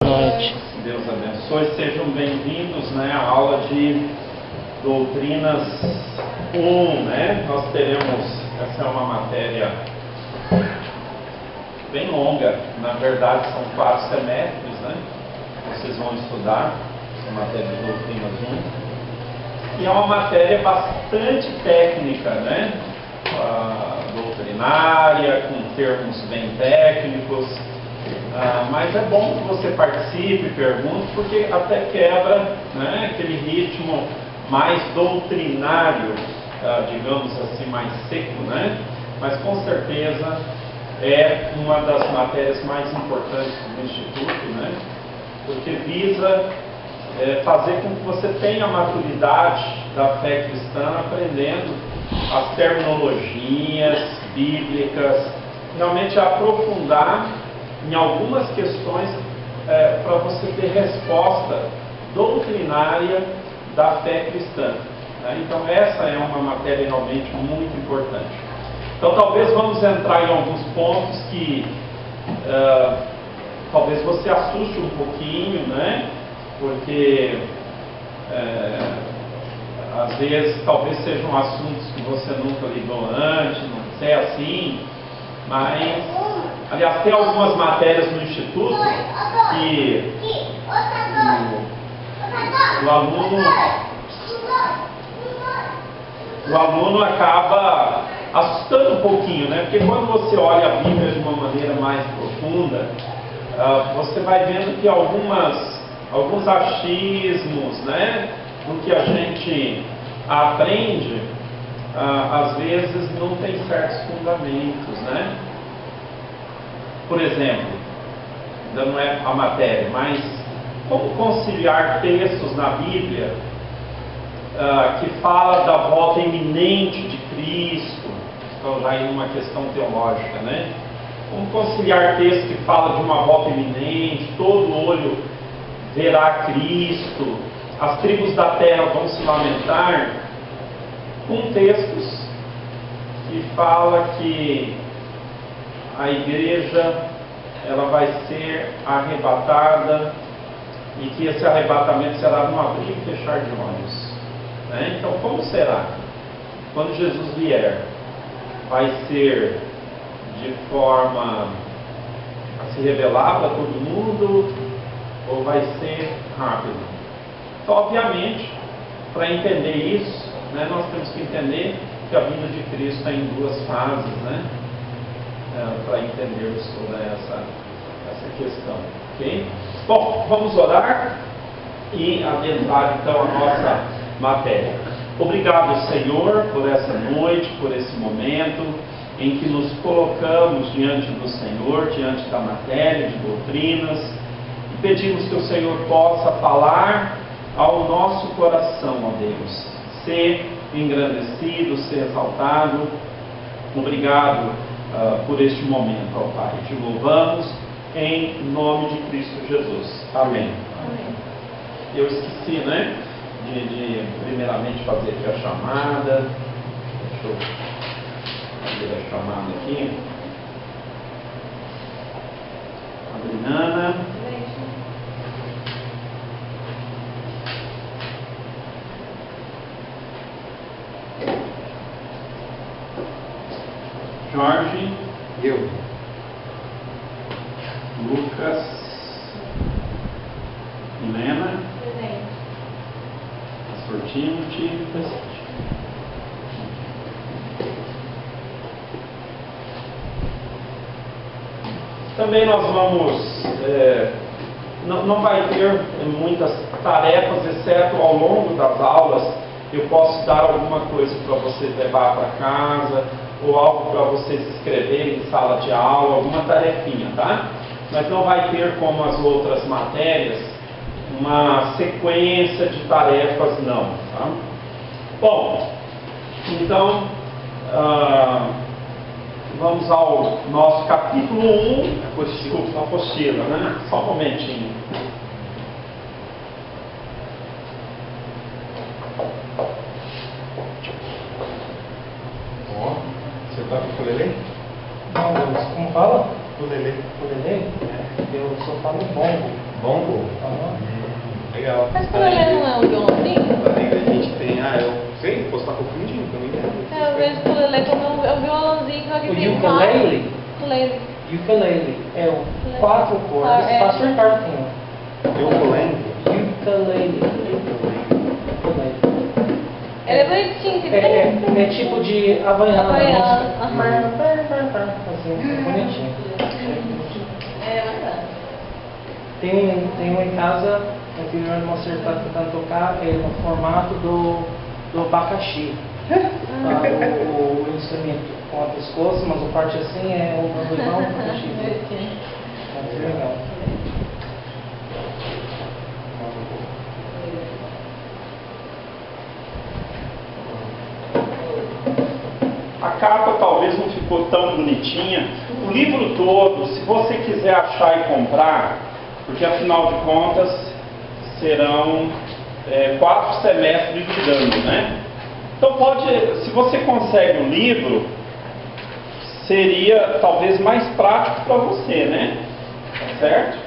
Noite. Deus abençoe, sejam bem-vindos, à aula de Doutrinas 1, Nós teremos, essa é uma matéria bem longa, na verdade são 4 semestres, Vocês vão estudar essa matéria de Doutrinas 1. E é uma matéria bastante técnica, doutrinária, com termos bem técnicos. Mas é bom que você participe, pergunte, porque até quebra aquele ritmo mais doutrinário, digamos assim, mais seco, mas com certeza é uma das matérias mais importantes do Instituto, porque visa fazer com que você tenha a maturidade da fé cristã, aprendendo as terminologias bíblicas, realmente aprofundar em algumas questões para você ter resposta doutrinária da fé cristã. Então essa é uma matéria realmente muito importante. Então talvez vamos entrar em alguns pontos que talvez você assuste um pouquinho, porque às vezes talvez sejam assuntos que você nunca lidou antes, não sei assim, mas aliás, tem algumas matérias no Instituto que o aluno acaba assustando um pouquinho, porque quando você olha a Bíblia de uma maneira mais profunda, você vai vendo que alguns achismos, do que a gente aprende, às vezes não tem certos fundamentos, Por exemplo, ainda não é a matéria, mas como conciliar textos na Bíblia que fala da volta iminente de Cristo, então já em uma questão teológica, Como conciliar textos que fala de uma volta iminente, todo olho verá Cristo, as tribos da terra vão se lamentar, com textos que fala que a igreja ela vai ser arrebatada e que esse arrebatamento será num abrir e fechar de olhos. Então, como será? Quando Jesus vier, vai ser de forma a se revelar para todo mundo ou vai ser rápido? Então, obviamente, para entender isso, nós temos que entender que a vinda de Cristo está em 2 fases, para entendermos toda essa questão, ok? Bom, vamos orar e adentrar então a nossa matéria. Obrigado, Senhor, por essa noite, por esse momento em que nos colocamos diante do Senhor, diante da matéria de doutrinas, e pedimos que o Senhor possa falar ao nosso coração, ó Deus, ser engrandecido, ser exaltado. Obrigado por este momento, ó Pai. Te louvamos em nome de Cristo Jesus. Amém. Amém. Eu esqueci, de primeiramente fazer aqui a chamada. Deixa eu fazer a chamada aqui. Adriana. Jorge. Eu. Lucas. Helena. Presente. Pastor Timothy. Presente. Também nós vamos... não vai ter muitas tarefas, exceto ao longo das aulas eu posso dar alguma coisa para vocês levar para casa, ou algo para vocês escreverem em sala de aula, alguma tarefinha, tá? Mas não vai ter, como as outras matérias, uma sequência de tarefas, não, tá? Bom, então, vamos ao nosso capítulo 1, desculpa, apostila, Só um momentinho. Ó, você tá com o ukulele? Não, como fala? Ukulele. Ukulele? Eu só falo bongo. Bongo? Legal. Mas ukulele não é um violãozinho? Lá dentro a gente tem... eu sei, posso estar confundindo também. Eu vejo ukulele como um violãozinho, só que O tem ukulele? ukulele. Ukulele é 4 cordas para acertar tem Ukulele? Ukulele. Ele é bonitinho, tem É tipo de Havaiana. Havaiana, Música. Assim, é bonitinho. É bacana. Tem um em casa, que o meu irmão está tentando tocar, é no formato do abacaxi. O instrumento com a pescoço, mas a parte assim é o igual abacaxi. É muito legal. A capa talvez não ficou tão bonitinha. O livro todo, se você quiser achar e comprar, porque afinal de contas serão 4 semestres estudando, né? Então se você consegue o livro, seria talvez mais prático para você, né? Tá certo?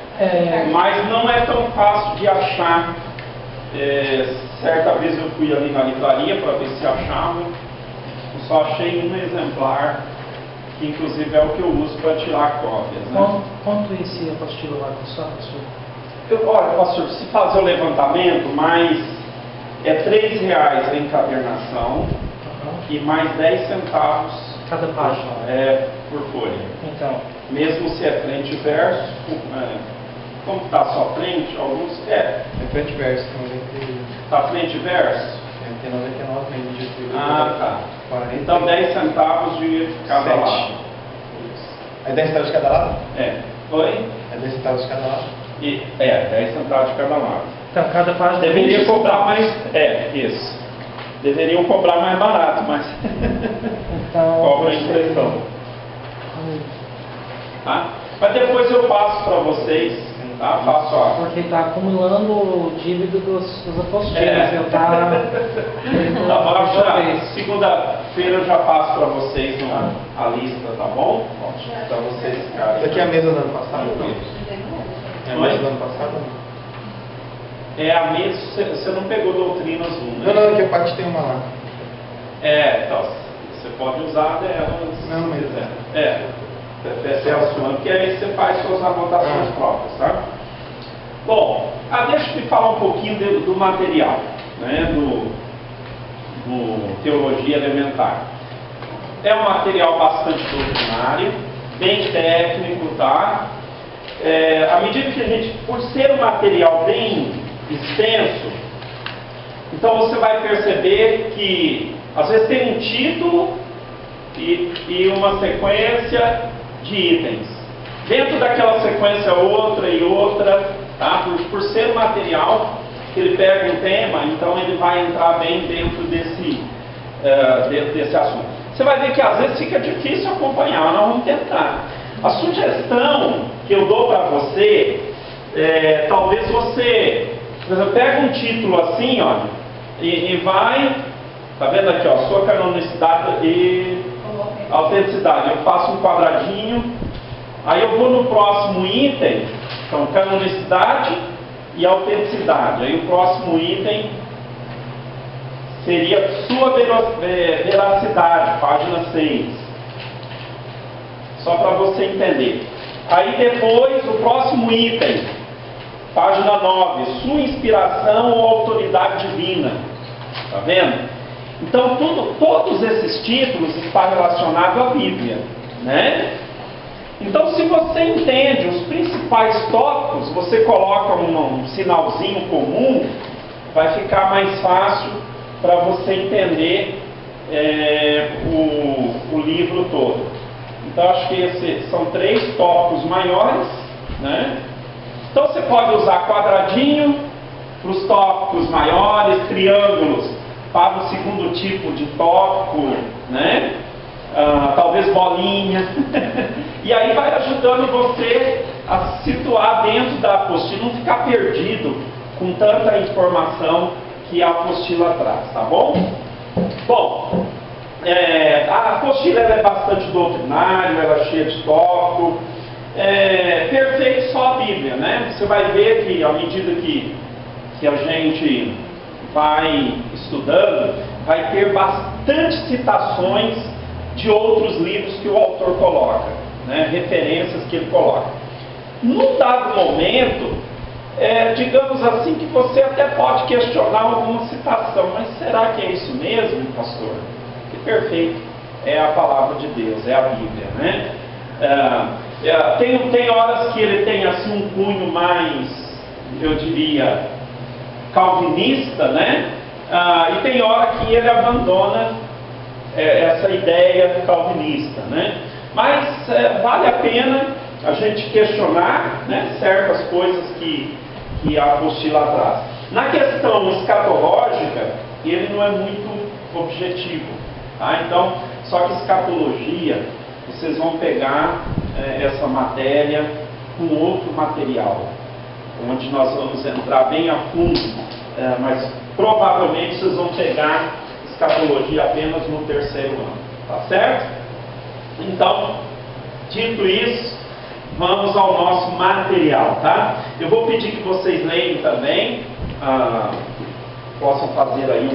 Mas não é tão fácil de achar. Certa vez eu fui ali na livraria para ver se achava. Eu só achei um exemplar, que inclusive é o que eu uso para tirar cópias, né? Quanto esse apostilo lá custou, pastor? Olha, pastor, se fazer o levantamento, mais é R$3 a encadernação e mais 10 centavos cada página por folha. Então, mesmo se é frente e verso, como está só frente, alguns É frente e verso, Está frente e verso? tem 99 meio de tudo. Tá. Então 10 centavos de cada lado. É 10 centavos de cada lado? Oi? É 10 centavos de cada lado? 10 centavos de cada lado. Então, cada página... Deveria cobrar mais... isso. Deveriam cobrar mais barato, mas... Então... cobra a impressão. Tá? Mas depois eu passo para vocês, tá? Faço a... Porque está acumulando o dívida dos apostilos. Eu Tá bom, segunda-feira eu já passo para vocês a lista, tá bom? Para vocês ficarem... Isso aqui é a mesa do ano passado? É a mesa do ano passado? A mesa, você não pegou doutrinas 1, né? Não, que a parte tem uma lá. Então, você pode usar delas Não, se quiser. Essa é a sua, porque aí você faz suas anotações próprias, tá? Bom, deixa eu te falar um pouquinho do material, né? Do Teologia Elementar. É um material bastante doutrinário, bem técnico, tá? À medida que a gente, por ser um material bem extenso, então você vai perceber que às vezes tem um título e uma sequência de itens. Dentro daquela sequência outra e outra, tá? Por ser um material que ele pega um tema, então ele vai entrar bem dentro desse assunto. Você vai ver que às vezes fica difícil acompanhar, mas nós vamos tentar. A sugestão que eu dou para você, talvez você, por exemplo, pega um título assim, olha, e vai, tá vendo aqui, ó, sua canonicidade e autenticidade. Eu faço um quadradinho, aí eu vou no próximo item, então canonicidade e autenticidade. Aí o próximo item seria sua veracidade, página 6. Só para você entender. Aí depois, o próximo item, página 9, sua inspiração ou autoridade divina. Tá vendo? Então, todos esses títulos estão relacionados à Bíblia, né? Então, se você entende os principais tópicos, você coloca um sinalzinho comum, vai ficar mais fácil para você entender o livro todo. Então, acho que esses são 3 tópicos maiores, né? Então, você pode usar quadradinho para os tópicos maiores, triângulos para o segundo tipo de tópico, né? Talvez bolinha. E aí vai ajudando você a se situar dentro da apostila, não ficar perdido com tanta informação que a apostila traz, tá bom? Bom, a apostila ela é bastante doutrinária, ela é cheia de tópico. perfeito só a Bíblia, né? Você vai ver que à medida que a gente vai estudando, vai ter bastante citações de outros livros que o autor coloca, né? Referências que ele coloca. Num dado momento, digamos assim, que você até pode questionar alguma citação, mas será que é isso mesmo, pastor? Que perfeito é a palavra de Deus, é a Bíblia, né? Tem horas que ele tem assim um cunho mais, eu diria, calvinista, né? E tem hora que ele abandona essa ideia calvinista, né? Mas vale a pena a gente questionar, né, certas coisas que a apostila traz. Na questão escatológica, ele não é muito objetivo, tá? Então, só que escatologia, vocês vão pegar essa matéria com outro material, onde nós vamos entrar bem a fundo, mas provavelmente vocês vão pegar escatologia apenas no 3º ano, tá certo? Então, dito isso, vamos ao nosso material, tá? Eu vou pedir que vocês leiam também, possam fazer aí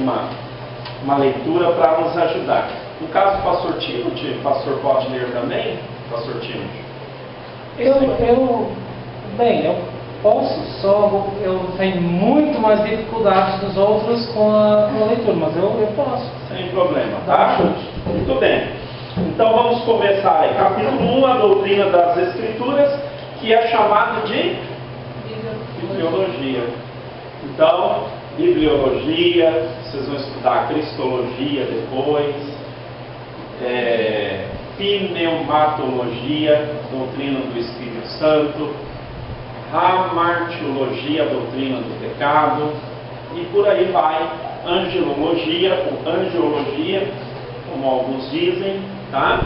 uma leitura para nos ajudar. No caso do pastor Timothy, o pastor pode ler também? Pastor Timothy? Eu posso, só eu tenho muito mais dificuldades dos outros com a leitura, mas eu posso. Sem problema, tá? Muito bem. Então vamos começar aí. Capítulo 1, a doutrina das Escrituras, que é chamado de bibliologia. Então, bibliologia, vocês vão estudar cristologia depois, pneumatologia, doutrina do Espírito Santo, hamartiologia, doutrina do pecado, e por aí vai, angelologia, ou angiologia, como alguns dizem, tá?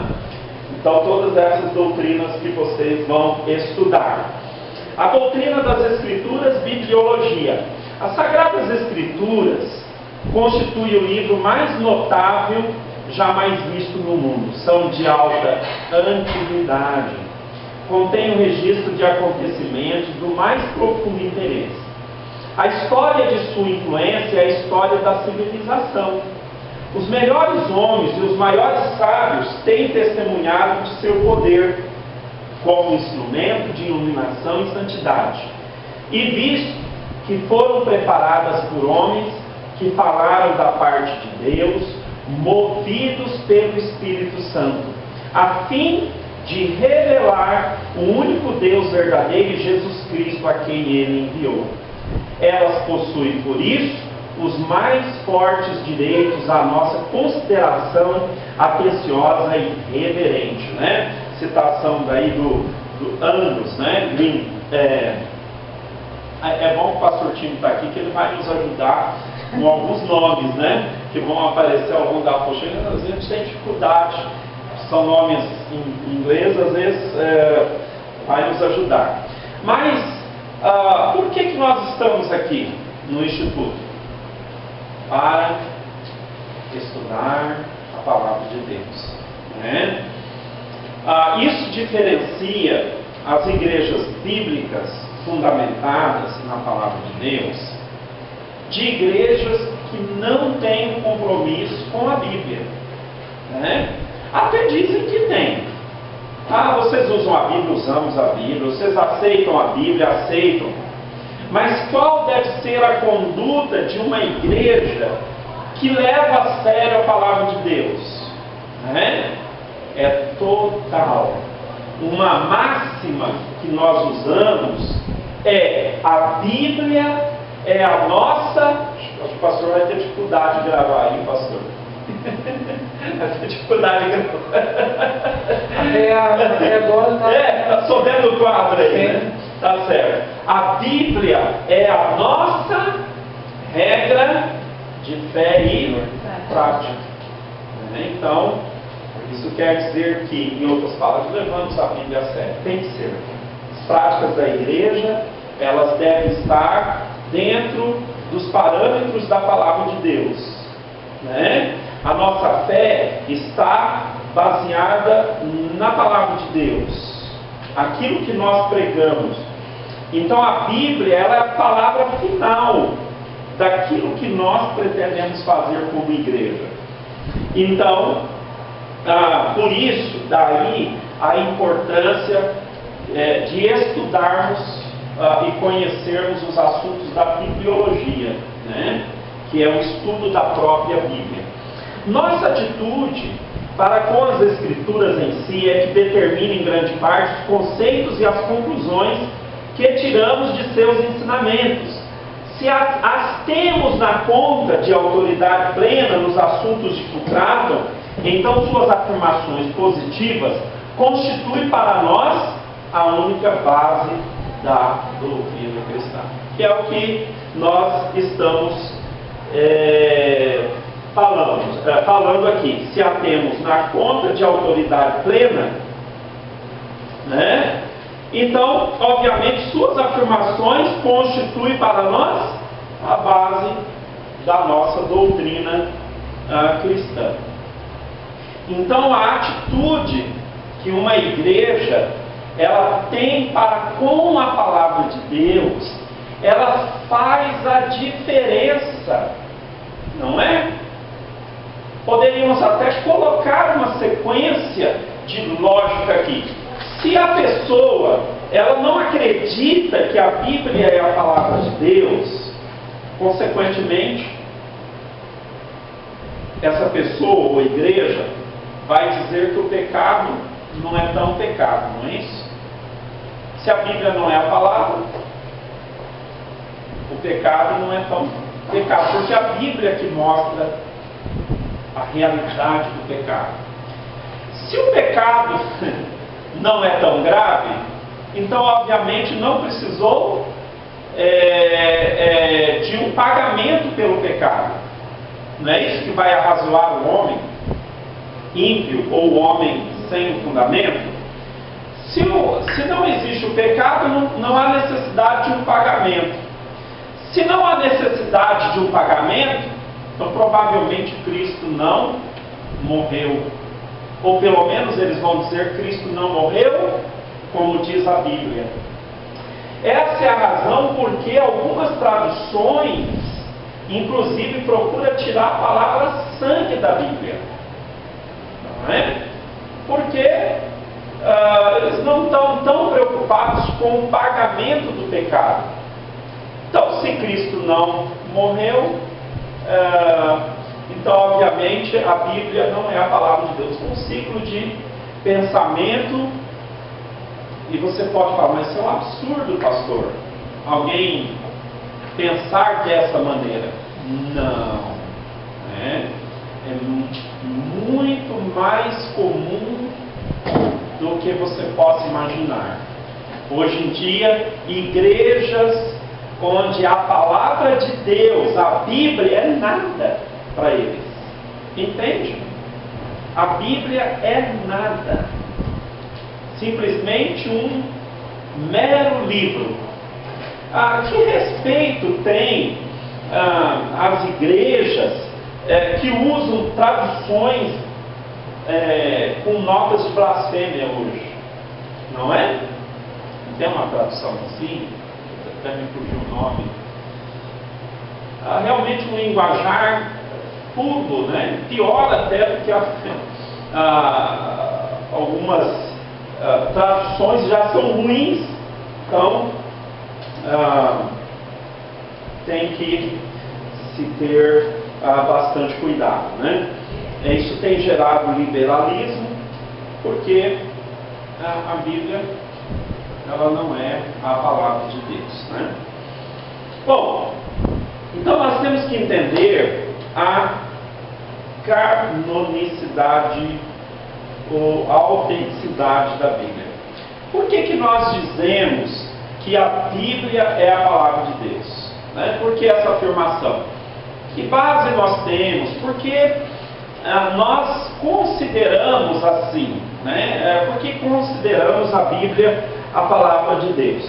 Então todas essas doutrinas que vocês vão estudar. A doutrina das Escrituras, bibliologia. As Sagradas Escrituras constituem o livro mais notável jamais visto no mundo. São de alta antiguidade. Contém um registro de acontecimentos do mais profundo interesse. A história de sua influência é a história da civilização. Os melhores homens e os maiores sábios têm testemunhado de seu poder como instrumento de iluminação e santidade, e visto que foram preparadas por homens que falaram da parte de Deus, movidos pelo Espírito Santo, a fim de revelar o único Deus verdadeiro e Jesus Cristo a quem Ele enviou. Elas possuem, por isso, os mais fortes direitos à nossa consideração atenciosa e reverente, né? Citação daí do Andros, né? É bom que o pastor Timo está aqui, que ele vai nos ajudar com alguns nomes, né? Que vão aparecer ao longo da apostila. Às vezes a gente tem dificuldade, são nomes em inglês, às vezes vai nos ajudar. Mas por que nós estamos aqui no Instituto? Para estudar a palavra de Deus, né? Isso diferencia as igrejas bíblicas fundamentadas na palavra de Deus de igrejas que não têm um compromisso com a Bíblia, né? Até dizem que tem. Vocês usam a Bíblia, usamos a Bíblia, vocês aceitam a Bíblia, aceitam. Mas qual deve ser a conduta de uma igreja que leva a sério a palavra de Deus? Né? É total. Uma máxima que nós usamos é: a Bíblia é a nossa... Acho que o pastor vai ter dificuldade de gravar aí, pastor. Vai ter dificuldade de gravar. Até agora tá... Tá vendo o quadro aí, né? Tá certo. A Bíblia é a nossa regra de fé e prática. Então, isso quer dizer que, em outras palavras, levamos a Bíblia a sério. Tem que ser. As práticas da igreja, elas devem estar dentro dos parâmetros da palavra de Deus, né? A nossa fé está baseada na palavra de Deus. aquilo que nós pregamos. Então a Bíblia, ela é a palavra final daquilo que nós pretendemos fazer como igreja. Então, por isso, daí a importância de estudarmos e conhecermos os assuntos da bibliologia, né? Que é o estudo da própria Bíblia. Nossa atitude para com as Escrituras em si é que determina em grande parte os conceitos e as conclusões que tiramos de seus ensinamentos. Se as temos na conta de autoridade plena nos assuntos de que tratam, então suas afirmações positivas constituem para nós a única base da doutrina cristã, que é o que nós estamos falando aqui. Se a temos na conta de autoridade plena, né? Então, obviamente, suas afirmações constituem para nós a base da nossa doutrina cristã. Então, a atitude que uma igreja ela tem para com a palavra de Deus, ela faz a diferença, não é? Poderíamos até colocar uma sequência de lógica aqui. Se a pessoa ela não acredita que a Bíblia é a palavra de Deus, consequentemente, essa pessoa ou igreja vai dizer que o pecado não é tão pecado, não é isso? Se a Bíblia não é a palavra, o pecado não é tão pecado, porque a Bíblia é que mostra a realidade do pecado. Se o pecado não é tão grave, então obviamente não precisou de um pagamento pelo pecado. Não é isso que vai arrazoar o homem ímpio ou o homem sem fundamento? Se não existe o pecado, não há necessidade de um pagamento. Se não há necessidade de um pagamento, então provavelmente Cristo não morreu. Ou pelo menos eles vão dizer que Cristo não morreu, como diz a Bíblia. Essa é a razão porque algumas traduções, inclusive, procuram tirar a palavra sangue da Bíblia. Não é? Porque eles não estão tão preocupados com o pagamento do pecado. Então, se Cristo não morreu, então, obviamente, a Bíblia não é a palavra de Deus. Um ciclo de pensamento, e você pode falar, mas isso é um absurdo, pastor. Alguém pensar dessa maneira. Não. É muito mais comum do que você possa imaginar. Hoje em dia, igrejas onde a palavra de Deus, a Bíblia, é nada para eles. Entende? A Bíblia é nada. Simplesmente um mero livro. Que respeito tem as igrejas que usam traduções com notas de blasfêmia hoje? Não é? Tem uma tradução assim, até me fugiu o nome. Realmente um linguajar puro, né? Pior até do que algumas traduções já são ruins, então tem que se ter bastante cuidado, né? Isso tem gerado liberalismo, porque a Bíblia ela não é a palavra de Deus, né? Bom, então nós temos que entender a canonicidade ou a autenticidade da Bíblia. Por que nós dizemos que a Bíblia é a palavra de Deus? Né? Por que essa afirmação? Que base nós temos? Porque nós consideramos assim, né? Porque consideramos a Bíblia a palavra de Deus.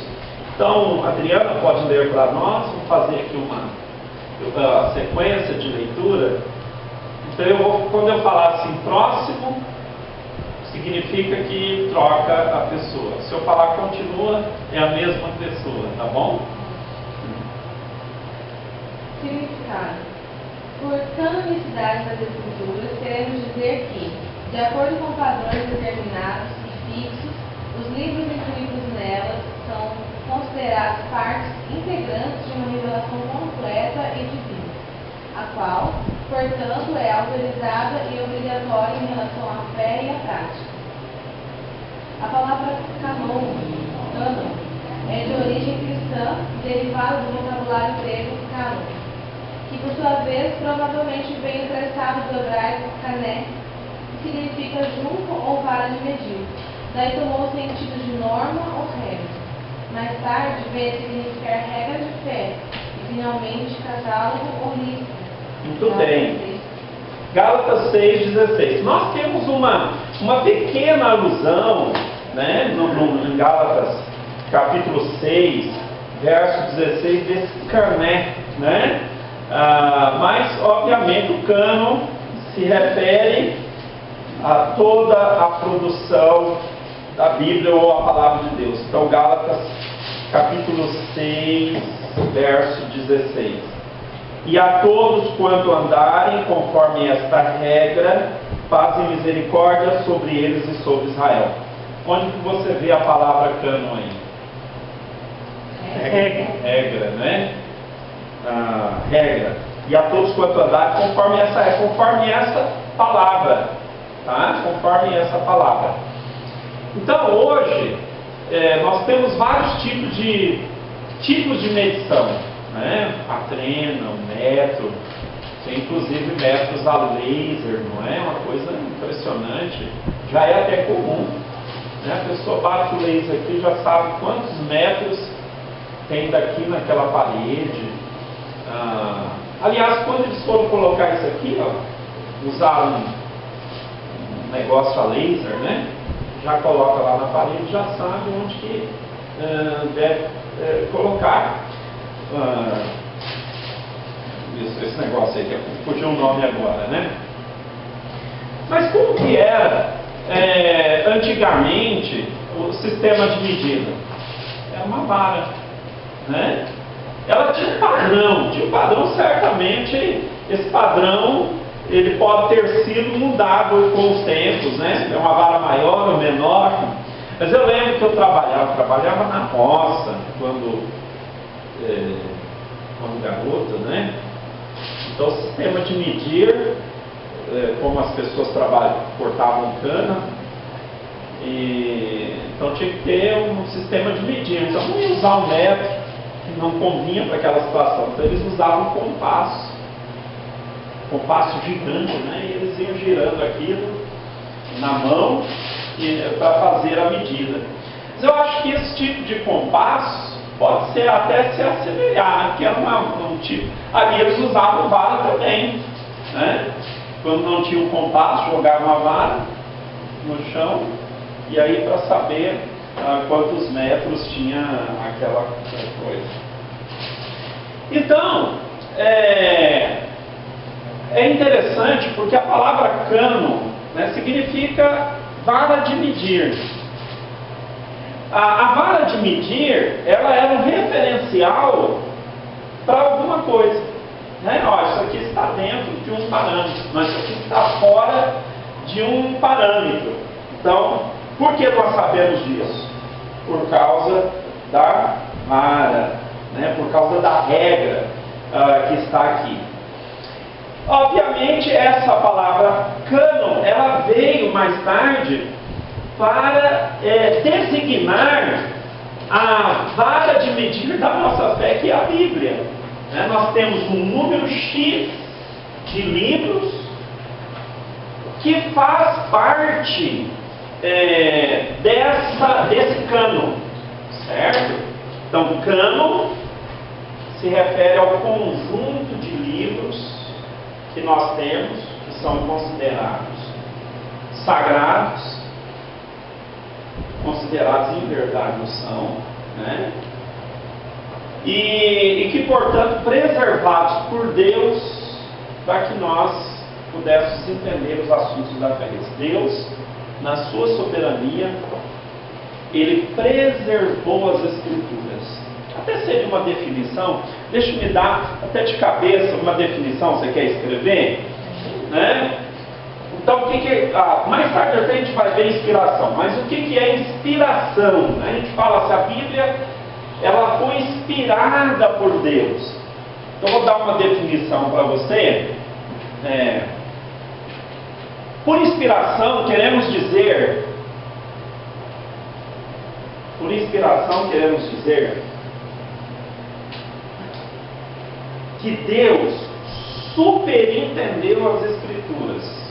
Então, Adriana pode ler para nós, vamos fazer aqui uma sequência de leitura. Então, quando eu falar assim, próximo, significa que troca a pessoa. Se eu falar continua, é a mesma pessoa, tá bom? Significado. Por canonicidade das escrituras, queremos dizer que, de acordo com padrões determinados e fixos, os livros incluídos nelas são considerados partes integrantes de uma revelação completa e divina, a qual, portanto, é autorizada e obrigatória em relação à fé e à prática. A palavra canon é de origem cristã, derivada do vocabulário grego canon, que por sua vez provavelmente veio emprestado do hebraico kané, que significa junco ou vara de medir. Daí tomou o sentido de norma ou regra. Mais tarde veio a significar regra de fé e finalmente catálogo ou lista. Muito bem. Gálatas 6,16. Nós temos uma pequena alusão, né, em Gálatas capítulo 6, verso 16, desse cané, né? Mas, obviamente, o cânon se refere a toda a produção da Bíblia ou a Palavra de Deus. Então, Gálatas, capítulo 6, verso 16. E a todos quanto andarem conforme esta regra, fazem misericórdia sobre eles e sobre Israel. Onde que você vê a palavra cânon aí? Regra, né? Regra. E a todos quanto andarem conforme essa palavra, tá? Conforme essa palavra. Então hoje nós temos vários tipos de medição, né? A trena, o metro, tem inclusive metros a laser, não é? Uma coisa impressionante, já é até comum, né? A pessoa bate o laser aqui, já sabe quantos metros tem daqui naquela parede. Aliás, quando eles foram colocar isso aqui, ó, usaram um negócio a laser, né? Já coloca lá na parede, já sabe onde que deve colocar esse negócio aí, que fugiu o nome agora, né? Mas como que era antigamente o sistema de medida? Era uma vara, né? Ela tinha um padrão certamente, esse padrão ele pode ter sido mudado com os tempos, né? É uma vara maior ou menor, mas eu lembro que eu trabalhava na roça quando garota, né? Então o sistema de medir, como as pessoas cortavam cana, então tinha que ter um sistema de medir, então não ia usar um metro, que não convinha para aquela situação, então eles usavam um compasso gigante, né? E eles iam girando aquilo na mão para fazer a medida. Mas eu acho que esse tipo de compasso pode ser até se assemelhar, né? Que era um tipo. Ali eles usavam vara também, né? Quando não tinha um compasso, jogavam uma vara no chão, e aí para saber quantos metros tinha aquela coisa. Então, é interessante porque a palavra cano, né, significa vara de medir. A vara de medir, ela era um referencial para alguma coisa, né? Ó, isso aqui está dentro de um parâmetro, mas isso aqui está fora de um parâmetro. Então, por que nós sabemos disso? Por causa da vara, né? Por causa da regra que está aqui. Obviamente, essa palavra cânon, ela veio mais tarde para designar a vara de medir da nossa fé, que é a Bíblia, né? Nós temos um número X de livros que faz parte desse cânon, certo? Então, cânon se refere ao conjunto de livros que nós temos, que são considerados sagrados, considerados em verdade o são, né? E que, portanto, preservados por Deus, para que nós pudéssemos entender os assuntos da fé. Deus na sua soberania, Ele preservou as Escrituras. Até seria uma definição, deixa-me dar até de cabeça uma definição, você quer escrever? Né? Então, mais tarde até a gente vai ver inspiração, mas o que é inspiração? Né? A gente fala se a Bíblia ela foi inspirada por Deus. Então, eu vou dar uma definição para você. Por inspiração, queremos dizer que Deus superintendeu as Escrituras.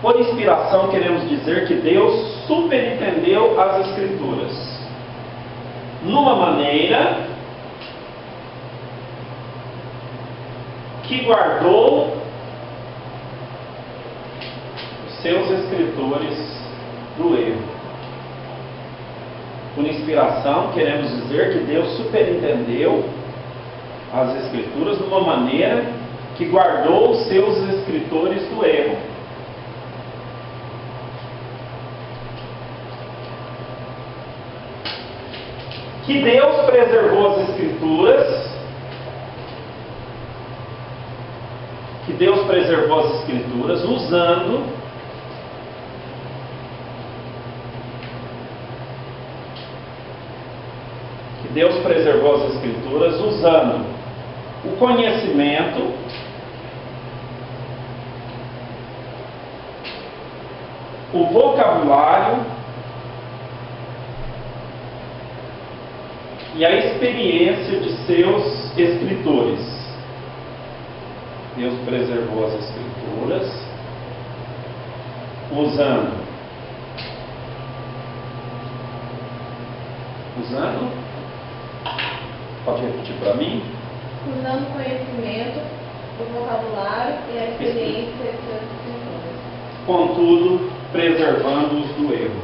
Por inspiração, queremos dizer que Deus superintendeu as Escrituras numa maneira que guardou os seus escritores do erro. Por inspiração, queremos dizer que Deus superintendeu as Escrituras numa maneira que guardou os seus escritores do erro. Que Deus preservou as Escrituras, usando o conhecimento, o vocabulário e a experiência de seus escritores. Deus preservou as Escrituras usando pode repetir para mim? Usando o conhecimento, o vocabulário e a experiência de seus escritores. Contudo, preservando-os do erro.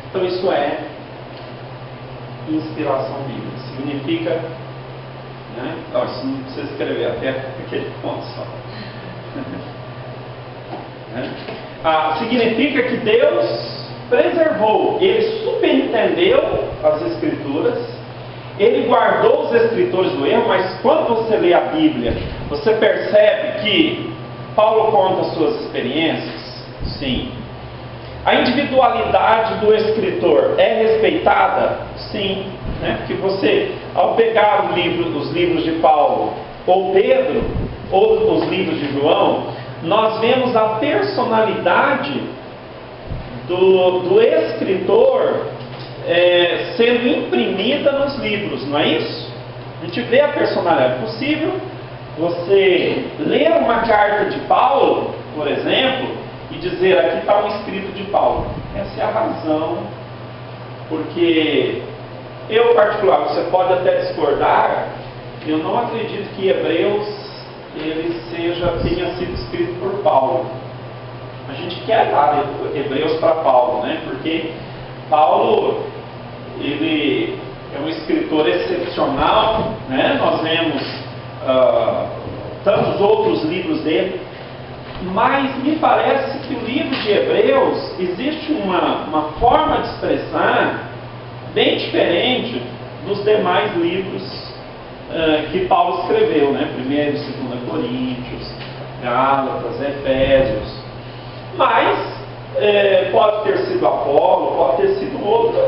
Então isso é inspiração bíblica. Significa, né? Não, isso não precisa escrever até aquele ponto só. Significa que Deus preservou, Ele superintendeu as Escrituras, Ele guardou os escritores do erro, mas quando você lê a Bíblia, você percebe que Paulo conta suas experiências? Sim. A individualidade do escritor é respeitada? Sim. Né? Porque você, ao pegar os livros de Paulo, ou Pedro, ou os livros de João, nós vemos a personalidade do escritor sendo imprimida nos livros, não é isso? A gente vê a personalidade. É possível você ler uma carta de Paulo, por exemplo, e dizer, aqui está um escrito de Paulo. Essa é a razão, porque eu, particular, você pode até discordar, eu não acredito que Hebreus ele tenha sido escrito por Paulo. A gente quer dar Hebreus para Paulo, né? Porque Paulo ele é um escritor excepcional, né? Nós vemos tantos outros livros dele, mas me parece que o livro de Hebreus existe uma forma de expressar bem diferente dos demais livros que Paulo escreveu, né? 1º e 2º Coríntios, Gálatas, Efésios. Mas pode ter sido Apolo, pode ter sido outro.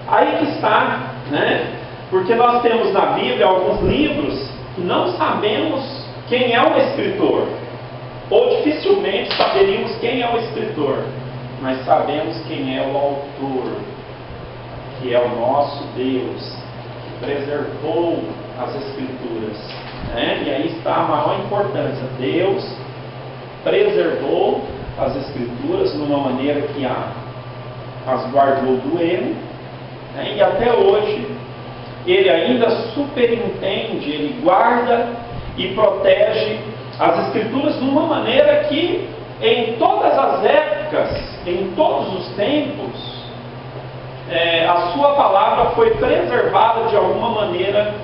Aí que está, né? Porque nós temos na Bíblia alguns livros que não sabemos quem é o escritor, ou dificilmente saberíamos quem é o escritor, mas sabemos quem é o autor, que é o nosso Deus, que preservou as Escrituras, né? E aí está a maior importância. Deus preservou as Escrituras de uma maneira que as guardou do erro, né? E até hoje Ele ainda superintende, Ele guarda e protege as Escrituras de uma maneira que em todas as épocas, em todos os tempos, a sua palavra foi preservada de alguma maneira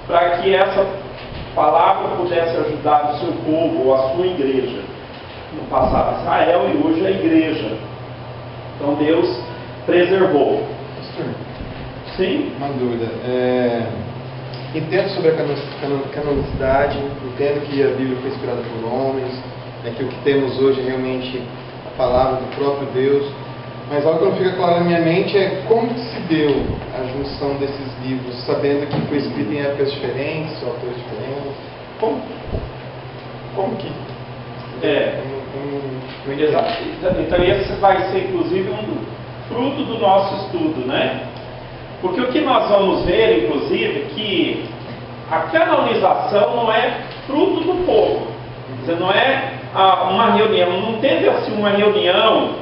para que essa palavra pudesse ajudar o seu povo ou a sua igreja. No passado Israel e hoje a igreja. Então Deus preservou. Pastor, Sim? uma dúvida. Entendo sobre a canonicidade, entendo que a Bíblia foi inspirada por homens, que o que temos hoje é realmente a palavra do próprio Deus, mas algo que não fica claro na minha mente é como que se deu a junção desses livros, sabendo que foi escrito em épocas diferentes, autores diferentes. Como que? Então esse vai ser inclusive um fruto do nosso estudo, né? Porque o que nós vamos ver, inclusive, que a canonização não é fruto do povo. Você não é uma reunião, não teve assim uma reunião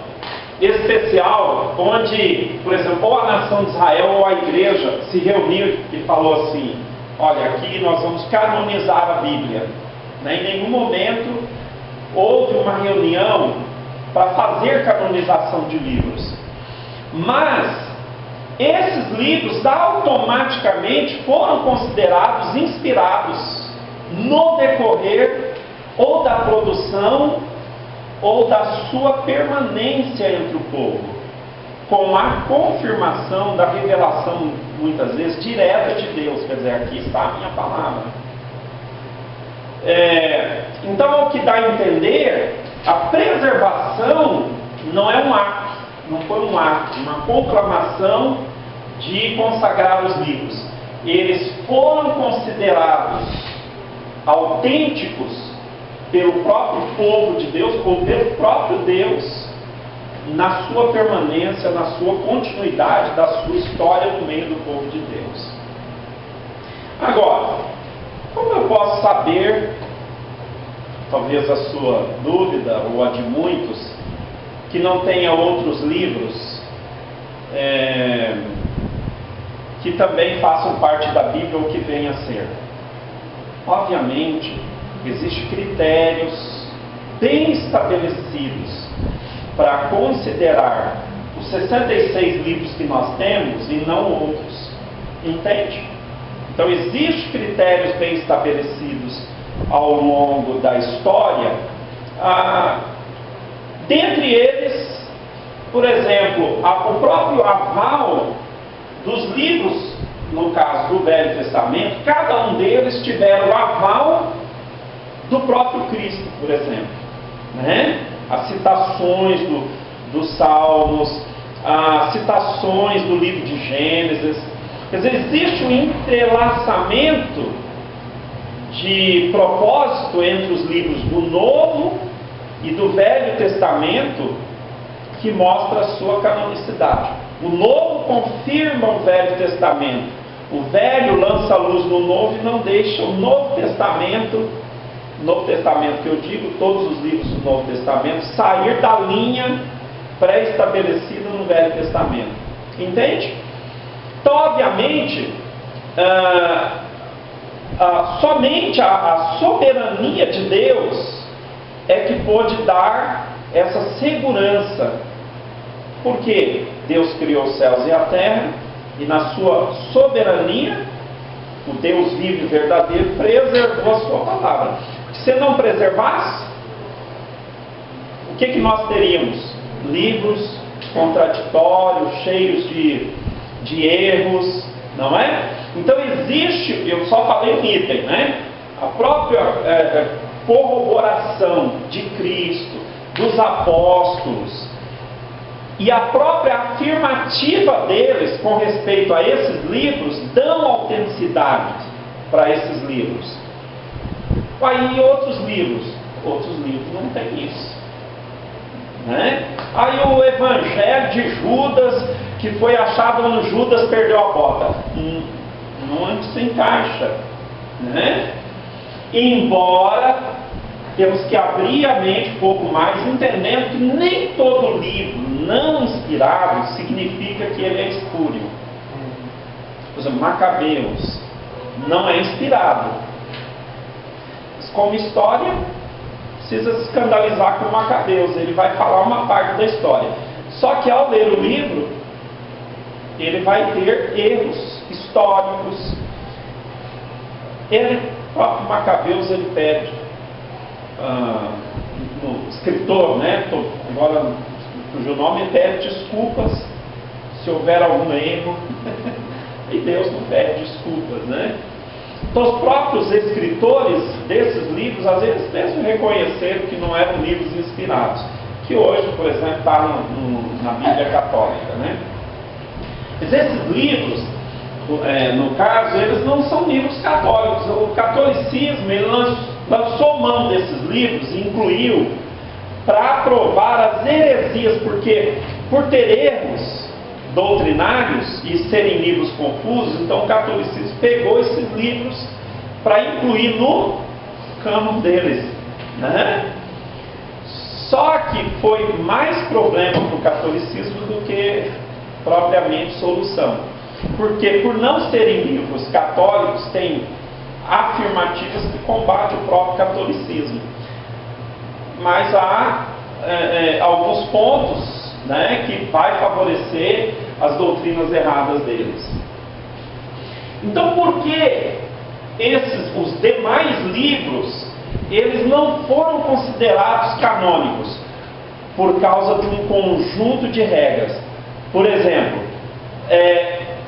especial onde, por exemplo, ou a nação de Israel ou a igreja se reuniu e falou assim: olha, aqui nós vamos canonizar a Bíblia. Em nenhum momento houve uma reunião para fazer canonização de livros. Mas esses livros automaticamente foram considerados inspirados no decorrer ou da produção ou da sua permanência entre o povo, com a confirmação da revelação, muitas vezes, direta de Deus. Quer dizer, aqui está a minha palavra. Então, o que dá a entender, a preservação não é um ato, não foi um ato, uma conclamação de consagrar os livros. Eles foram considerados autênticos pelo próprio povo de Deus, ou pelo próprio Deus, na sua permanência, na sua continuidade da sua história no meio do povo de Deus. Agora, como eu posso saber, talvez a sua dúvida, ou a de muitos, que não tenha outros livros que também façam parte da Bíblia ou que venham a ser? Obviamente, existem critérios bem estabelecidos para considerar os 66 livros que nós temos e não outros. Entende? Então, existem critérios bem estabelecidos ao longo da história. Dentre eles, por exemplo, o próprio aval dos livros, no caso do Velho Testamento, cada um deles tiveram o aval do próprio Cristo, por exemplo. As citações dos Salmos, as citações do livro de Gênesis. Quer dizer, existe um entrelaçamento de propósito entre os livros do Novo e do Velho Testamento que mostra a sua canonicidade. O Novo confirma o Velho Testamento. O Velho lança a luz no Novo e não deixa o Novo Testamento que eu digo, todos os livros do Novo Testamento, sair da linha pré-estabelecida no Velho Testamento. Entende? Então, obviamente, somente a soberania de Deus é que pôde dar essa segurança. Porque Deus criou os céus e a terra, e na sua soberania, o Deus vivo e verdadeiro preservou a sua palavra. Se não preservasse, o que nós teríamos? Livros contraditórios, cheios de erros, não é? Então existe, eu só falei um item, né? A própria corroboração de Cristo, dos apóstolos, e a própria afirmativa deles com respeito a esses livros dão autenticidade para esses livros. Aí outros livros não tem isso, né? Aí o Evangelho de Judas, que foi achado quando Judas perdeu a bota, não se encaixa, né? Embora temos que abrir a mente um pouco mais, entendendo que nem todo livro não inspirado significa que ele é espúrio. Por exemplo, Macabeus não é inspirado. Como história, precisa se escandalizar com Macabeus, ele vai falar uma parte da história. Só que ao ler o livro, ele vai ter erros históricos. O próprio Macabeus, ele pede, no escritor, né, agora cujo nome, ele pede desculpas se houver algum erro, e Deus não pede desculpas, né? Então os próprios escritores desses livros, às vezes mesmo reconheceram que não eram livros inspirados, que hoje, por exemplo, está na Bíblia Católica, né? Mas esses livros, no caso, eles não são livros católicos. O catolicismo, ele lançou mão desses livros e incluiu para aprovar as heresias, porque por ter erros doutrinários e serem livros confusos, então o catolicismo pegou esses livros para incluir no cânon deles, né? Só que foi mais problema para o catolicismo do que propriamente solução, porque por não serem livros católicos, tem afirmativas que combatem o próprio catolicismo, mas há alguns pontos, né, que vai favorecer as doutrinas erradas deles. Então, por que os demais livros, eles não foram considerados canônicos? Por causa de um conjunto de regras. Por exemplo,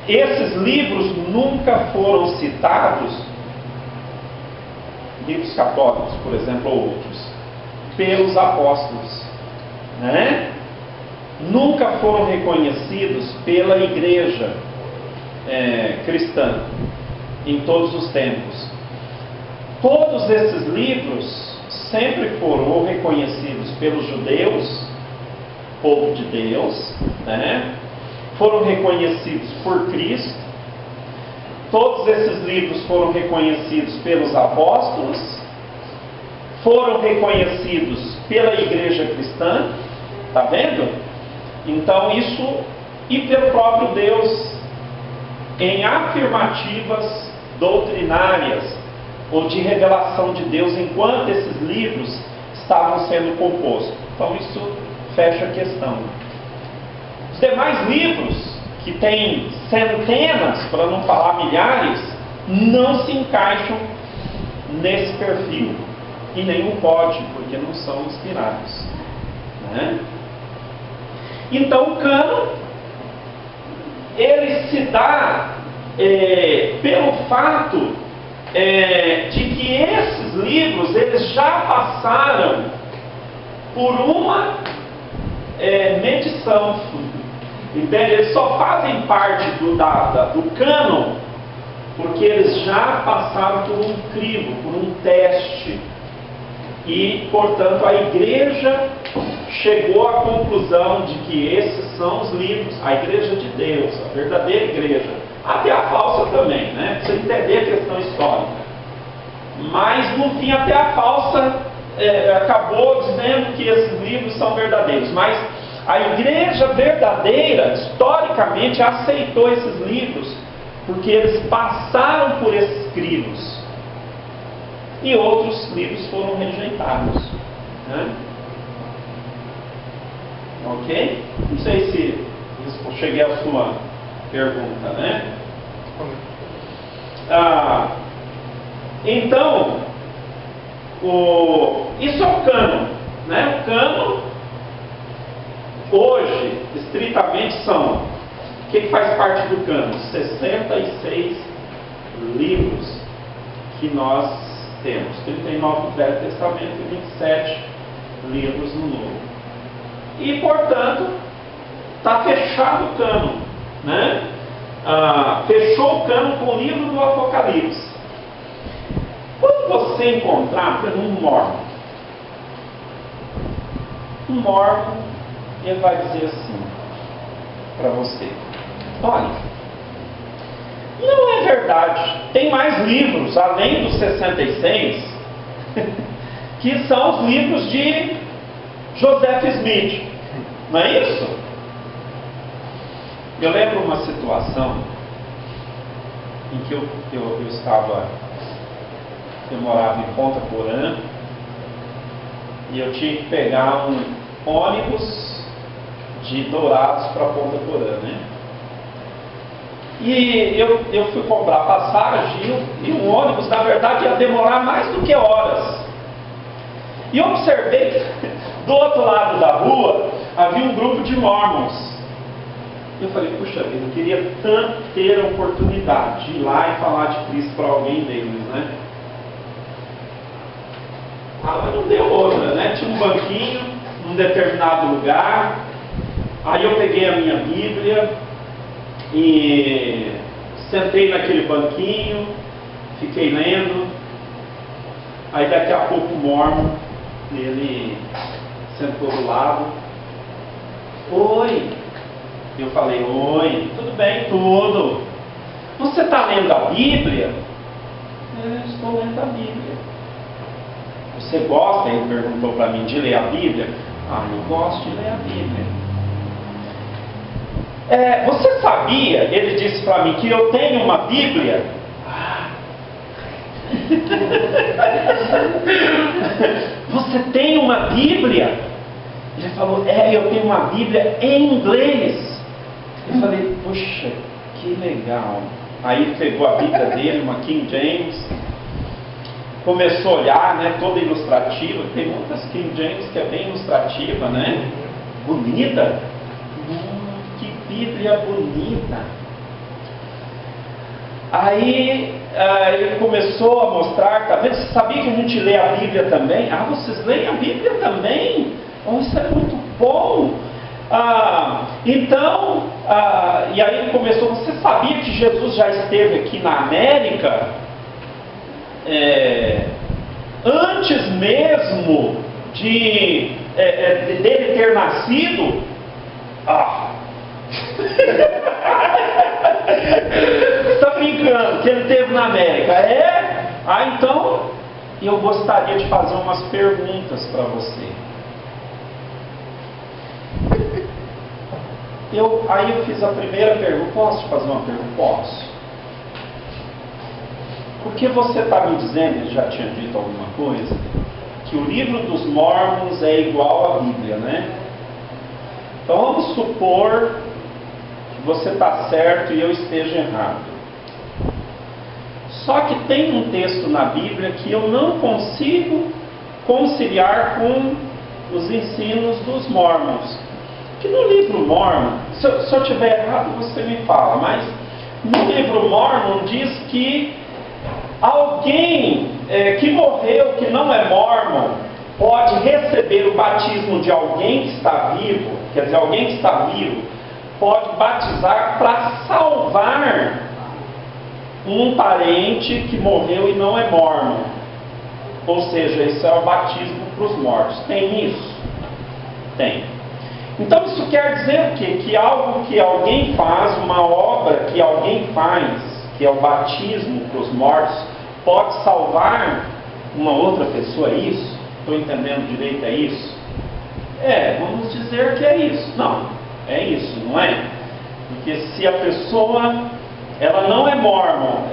esses livros nunca foram citados, livros católicos, por exemplo, ou outros, pelos apóstolos, né? Nunca foram reconhecidos pela igreja cristã em todos os tempos. Todos esses livros sempre foram reconhecidos pelos judeus, povo de Deus, né? Foram reconhecidos por Cristo. Todos esses livros foram reconhecidos pelos apóstolos, foram reconhecidos pela igreja cristã, tá vendo? Então isso, e pelo próprio Deus, em afirmativas doutrinárias ou de revelação de Deus, enquanto esses livros estavam sendo compostos. Então isso fecha a questão. Os demais livros, que têm centenas, para não falar milhares, não se encaixam nesse perfil. E nenhum pode, porque não são inspirados, né? Então o cânon, ele se dá pelo fato de que esses livros, eles já passaram por uma medição, entende? Eles só fazem parte do cânon porque eles já passaram por um crivo, por um teste, e portanto a igreja chegou à conclusão de que esses são os livros, a igreja de Deus, a verdadeira igreja, até a falsa também, né? Precisa entender a questão histórica. Mas no fim até a falsa acabou dizendo que esses livros são verdadeiros. Mas a igreja verdadeira, historicamente, aceitou esses livros, porque eles passaram por esses crivos. E outros livros foram rejeitados, né? Ok? Não sei se cheguei à sua pergunta, né? Então, isso é o cânon, né? O cânon, hoje, estritamente são, o que faz parte do cânon? 66 livros que nós temos, 39 no Velho Testamento e 27 livros no Novo. E, portanto, está fechado o cânon, né? Fechou o cânon com o livro do Apocalipse. Quando você encontrar, por exemplo, um mormon, ele vai dizer assim para você: olha, não é verdade, tem mais livros, além dos 66, que são os livros de Joseph Smith, não é isso? Eu lembro uma situação em que eu morava em Ponta Porã e eu tinha que pegar um ônibus de Dourados para Ponta Porã, né? E eu fui comprar passagem e o ônibus, na verdade, ia demorar mais do que horas. E eu observei que do outro lado da rua havia um grupo de mormons. Eu falei, puxa vida, eu queria tanto ter a oportunidade de ir lá e falar de Cristo para alguém deles, né? Mas não deu outra, né? Tinha um banquinho num determinado lugar. Aí eu peguei a minha Bíblia e sentei naquele banquinho, fiquei lendo. Aí daqui a pouco o mormon, ele sentou do lado. Oi! Eu falei, oi, tudo bem, tudo. Você está lendo a Bíblia? Eu estou lendo a Bíblia. Você gosta, ele perguntou para mim, de ler a Bíblia? Eu gosto de ler a Bíblia. Você sabia, ele disse para mim, que eu tenho uma Bíblia? Você tem uma Bíblia? Ele falou, eu tenho uma Bíblia em inglês. Eu falei, puxa, que legal. Aí ele pegou a Bíblia dele, uma King James, começou a olhar, né, toda ilustrativa. Tem muitas King James que é bem ilustrativa, né? Bonita. Que Bíblia bonita. Aí ele começou a mostrar, tá vendo? Você sabia que a gente lê a Bíblia também? Vocês leem a Bíblia também? Isso é muito bom. E aí ele começou, você sabia que Jesus já esteve aqui na América? Antes mesmo dele ter nascido? Você está brincando que ele esteve na América? Então eu gostaria de fazer umas perguntas para você. Aí eu fiz a primeira pergunta. Posso te fazer uma pergunta? Posso. Porque você está me dizendo, ele já tinha dito alguma coisa, que o livro dos Mormons é igual à Bíblia, né? Então vamos supor que você está certo e eu esteja errado. Só que tem um texto na Bíblia que eu não consigo conciliar com os ensinos dos Mormons. Que no livro Mormon, se eu estiver errado você me fala, mas no livro Mormon diz que alguém que morreu, que não é Mormon, pode receber o batismo de alguém que está vivo, quer dizer, alguém que está vivo, pode batizar para salvar um parente que morreu e não é Mormon. Ou seja, isso é o batismo para os mortos. Tem isso? Tem. Então isso quer dizer o quê? Que algo que alguém faz, uma obra que alguém faz, que é o batismo para os mortos, pode salvar uma outra pessoa? É isso? Estou entendendo direito? É isso? Vamos dizer que é isso. Não, é isso, não é? Porque se a pessoa, ela não é mormon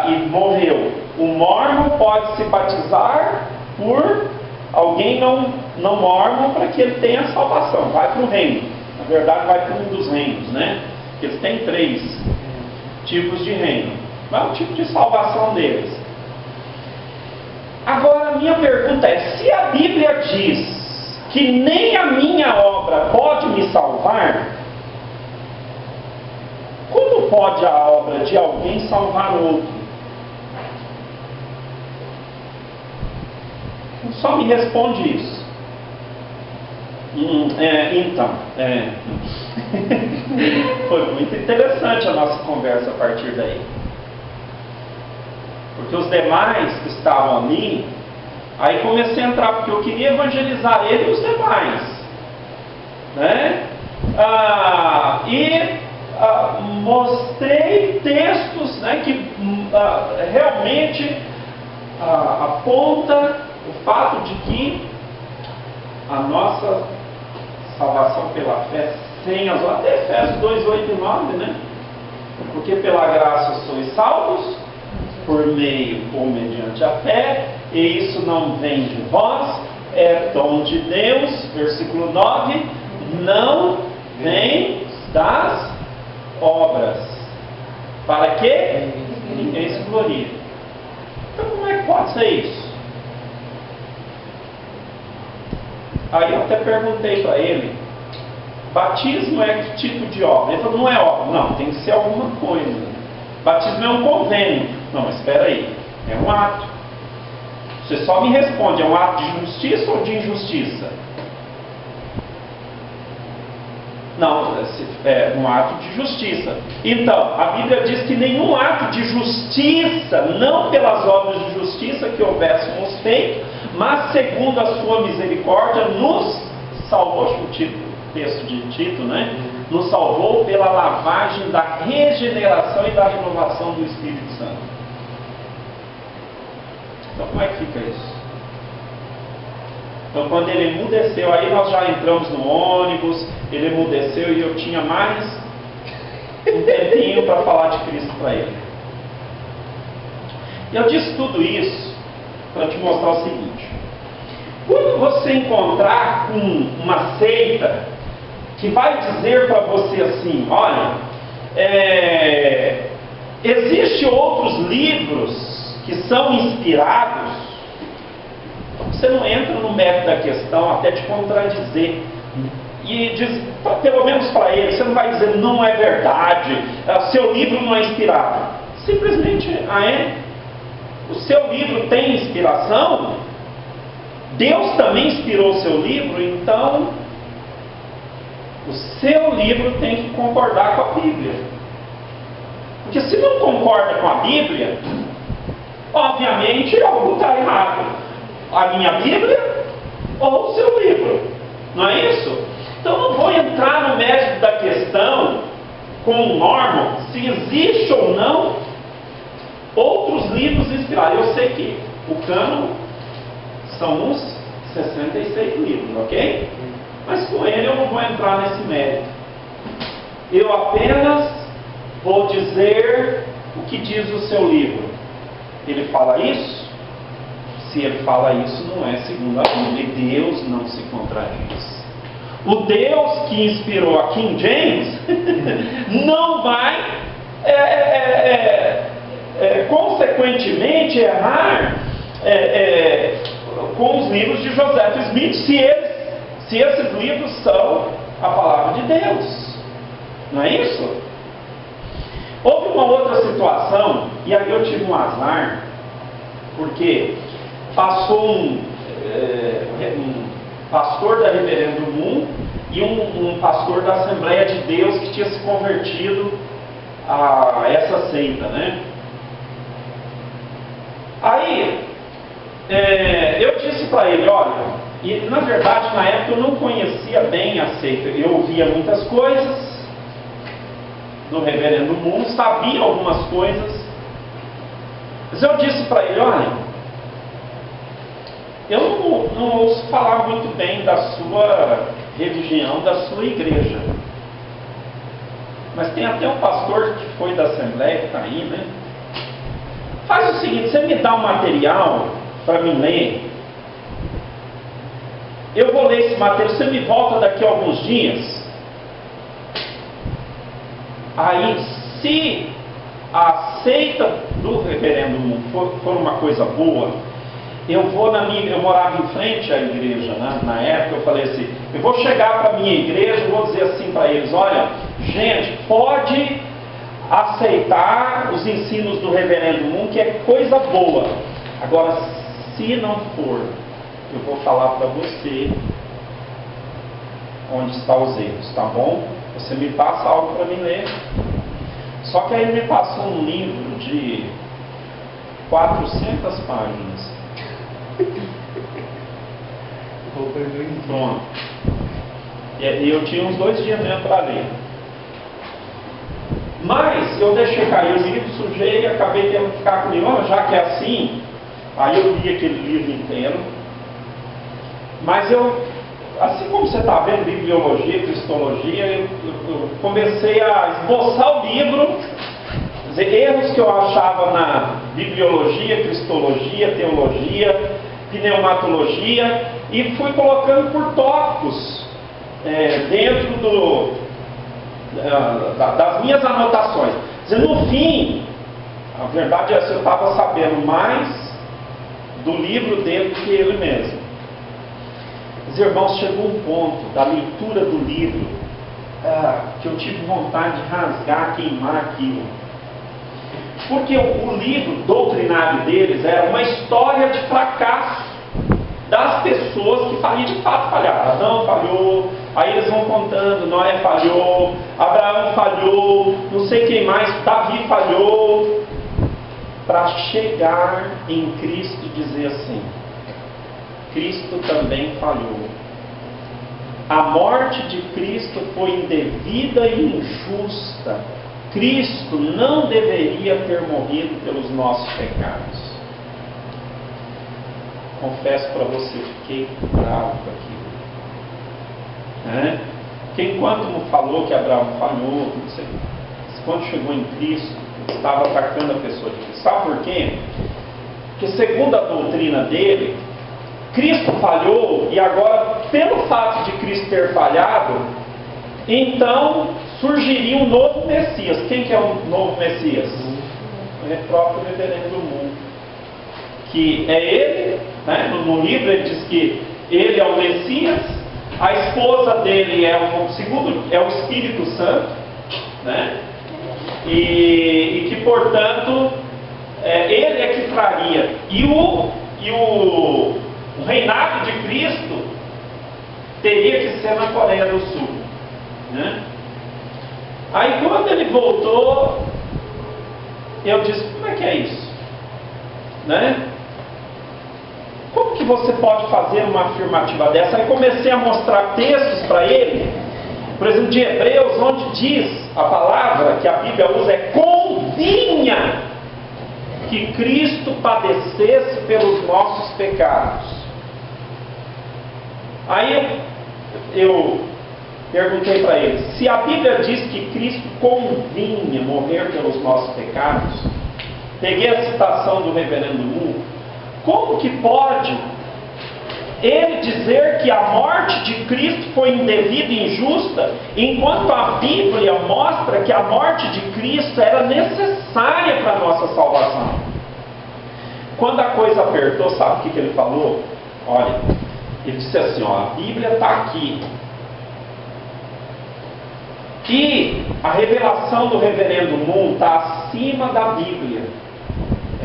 e morreu, o mormon pode se batizar por alguém não mormon para que ele tenha salvação, vai para o reino. Na verdade vai para um dos reinos, né? Porque eles têm 3 tipos de reino. Qual é o tipo de salvação deles? Agora a minha pergunta é, se a Bíblia diz que nem a minha obra pode me salvar, como pode a obra de alguém salvar outro? Só me responde isso. Foi muito interessante a nossa conversa a partir daí. Porque os demais que estavam ali, aí comecei a entrar, porque eu queria evangelizar ele e os demais, né? Mostrei textos, né, que realmente aponta o fato de que a nossa salvação pela fé, sem as obras, até Efésios 2, 8 e 9, né? Porque pela graça sois salvos, por meio ou mediante a fé, e isso não vem de vós, é dom de Deus, versículo 9, não vem das obras. Para que ninguém se glorie. Então como é que pode ser isso? Aí eu até perguntei para ele, batismo é que tipo de obra? Ele falou, não é obra. Não, tem que ser alguma coisa. Batismo é um convênio. Não, mas espera aí, é um ato. Você só me responde, é um ato de justiça ou de injustiça? Não, é um ato de justiça. Então, a Bíblia diz que nenhum ato de justiça, não pelas obras de justiça que houvéssemos feito, mas segundo a sua misericórdia, nos salvou, acho que o texto de Tito, né? Nos salvou pela lavagem da regeneração e da renovação do Espírito Santo. Então, como é que fica isso? Então, quando ele emudeceu, aí nós já entramos no ônibus, ele emudeceu e eu tinha mais um tempinho para falar de Cristo para ele. E eu disse tudo isso para te mostrar o seguinte: quando você encontrar com uma seita que vai dizer para você assim, olha, existem outros livros que são inspirados, você não entra no mérito da questão até te contradizer. E diz, pelo menos para ele, você não vai dizer não é verdade, seu livro não é inspirado. Simplesmente, o seu livro tem inspiração, Deus também inspirou o seu livro, então o seu livro tem que concordar com a Bíblia. Porque se não concorda com a Bíblia, obviamente algo está errado. A minha Bíblia ou o seu livro, não é isso? Então não vou entrar no mérito da questão com o Norman se existe ou não outros livros inspirados. Eu sei que o cânon são uns 66 livros, ok? Mas com ele eu não vou entrar nesse mérito. Eu apenas vou dizer o que diz o seu livro. Ele fala isso? Se ele fala isso, não é segundo a Bíblia. Deus não se contradiz. O Deus que inspirou a King James não vai consequentemente errar com os livros de Joseph Smith, se esses livros são a palavra de Deus. Não é isso? Houve uma outra situação, e aí eu tive um azar, porque passou um pastor da Reverendo Moon e um pastor da Assembleia de Deus que tinha se convertido a essa seita, né? Aí eu disse para ele, olha, e na verdade na época eu não conhecia bem a seita, eu ouvia muitas coisas do Reverendo Moon, sabia algumas coisas, mas eu disse para ele, olha, eu não ouço falar muito bem da sua religião, da sua igreja. Mas tem até um pastor que foi da Assembleia, que está aí, né? Faz o seguinte, você me dá um material para mim ler. Eu vou ler esse material, você me volta daqui a alguns dias. Aí, se a seita do Reverendo for uma coisa boa, eu morava em frente à igreja, né? Na época eu falei assim, eu vou chegar para a minha igreja e vou dizer assim para eles, olha, gente, pode aceitar os ensinos do Reverendo Moon, que é coisa boa. Agora, se não for, eu vou falar para você onde estão os erros, tá bom? Você me passa algo para mim ler. Só que aí ele me passou um livro de 400 páginas. Pronto. E eu tinha uns 2 dias mesmo para ler. Mas eu deixei cair o livro, sujei e acabei tendo que ficar comigo. Já que é assim, aí eu li aquele livro inteiro. Mas assim como você está vendo, bibliologia, cristologia, eu comecei a esboçar o livro, dizer, erros que eu achava na bibliologia, cristologia, teologia, pneumatologia, e fui colocando por tópicos dentro das minhas anotações. Quer dizer, no fim, a verdade é que eu estava sabendo mais do livro dele do que ele mesmo. Os irmãos, chegou um ponto da leitura do livro que eu tive vontade de rasgar, queimar aquilo. Porque o livro doutrinário deles era uma história de fracasso das pessoas que de fato falharam. Adão falhou, aí eles vão contando, Noé falhou, Abraão falhou, não sei quem mais, Davi falhou, para chegar em Cristo e dizer assim: Cristo também falhou. A morte de Cristo foi indevida e injusta. Cristo não deveria ter morrido pelos nossos pecados. Confesso para você, fiquei bravo com aquilo. Porque enquanto não falou que Abraão falhou, não sei, quando chegou em Cristo, estava atacando a pessoa de Cristo. Sabe por quê? Porque segundo a doutrina dele, Cristo falhou, e agora, pelo fato de Cristo ter falhado, então surgiria um novo Messias. Quem que é o novo Messias? O próprio reverendo Moon. Que é ele, né? No livro ele diz que ele é o Messias, a esposa dele é o Espírito Santo, né? E que, portanto, ele é que traria. E o reinado de Cristo teria que ser na Coreia do Sul, né? Aí quando ele voltou, eu disse: como é que é isso? Né? Como que você pode fazer uma afirmativa dessa? Aí comecei a mostrar textos para ele, por exemplo, de Hebreus, onde diz a palavra que a Bíblia usa é: convinha que Cristo padecesse pelos nossos pecados. Aí eu perguntei para ele: se a Bíblia diz que Cristo convinha morrer pelos nossos pecados, peguei a citação do reverendo Moon, como que pode ele dizer que a morte de Cristo foi indevida e injusta, enquanto a Bíblia mostra que a morte de Cristo era necessária para a nossa salvação? Quando a coisa apertou, sabe o que ele falou? Olha, ele disse assim: a Bíblia está aqui, e a revelação do reverendo Moon está acima da Bíblia,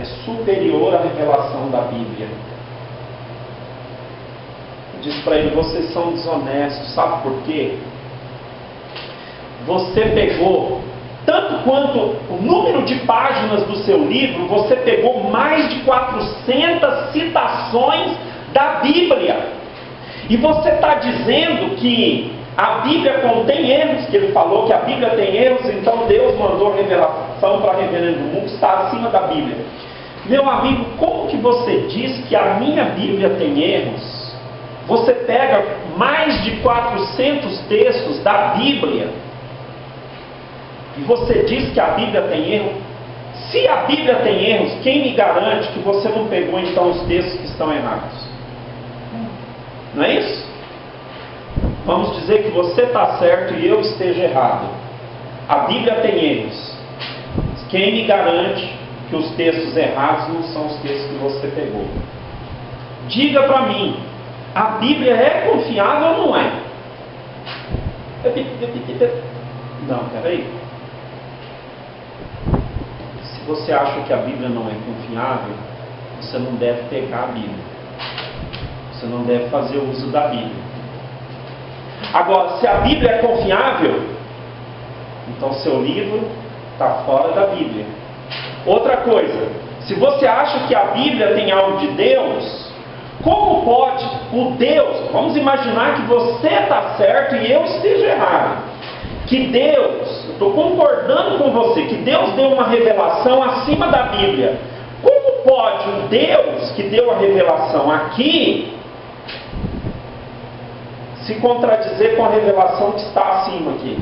é superior à revelação da Bíblia. Eu disse para ele: vocês são desonestos. Sabe por quê? Você pegou, tanto quanto o número de páginas do seu livro, você pegou mais de 400 citações da Bíblia. E você está dizendo que a Bíblia contém erros, que ele falou que a Bíblia tem erros, então Deus mandou revelação para reverendo Moon que está acima da Bíblia. Meu amigo, como que você diz que a minha Bíblia tem erros? Você pega mais de 400 textos da Bíblia e você diz que a Bíblia tem erro? Se a Bíblia tem erros, quem me garante que você não pegou então os textos que estão errados? Não é isso? Vamos dizer que você está certo e eu esteja errado. A Bíblia tem erros. Quem me garante que os textos errados não são os textos que você pegou? Diga para mim, a Bíblia é confiável ou não é? Não, peraí. Se você acha que a Bíblia não é confiável, você não deve pegar a Bíblia. Você não deve fazer uso da Bíblia. Agora, se a Bíblia é confiável, então seu livro está fora da Bíblia. Outra coisa, se você acha que a Bíblia tem algo de Deus, como pode o Deus, vamos imaginar que você está certo e eu esteja errado, que Deus, eu estou concordando com você, que Deus deu uma revelação acima da Bíblia. Como pode o Deus que deu a revelação aqui se contradizer com a revelação que está acima aqui?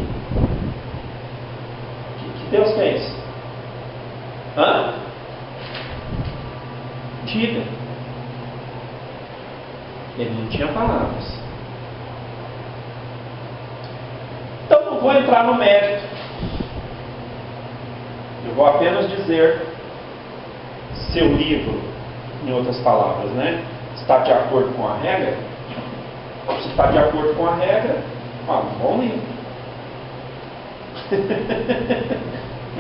Que Deus fez? Hã? Diga. Ele não tinha palavras. Então não vou entrar no mérito. Eu vou apenas dizer se o livro, em outras palavras, né, está de acordo com a regra. Se está de acordo com a regra, um bom livro.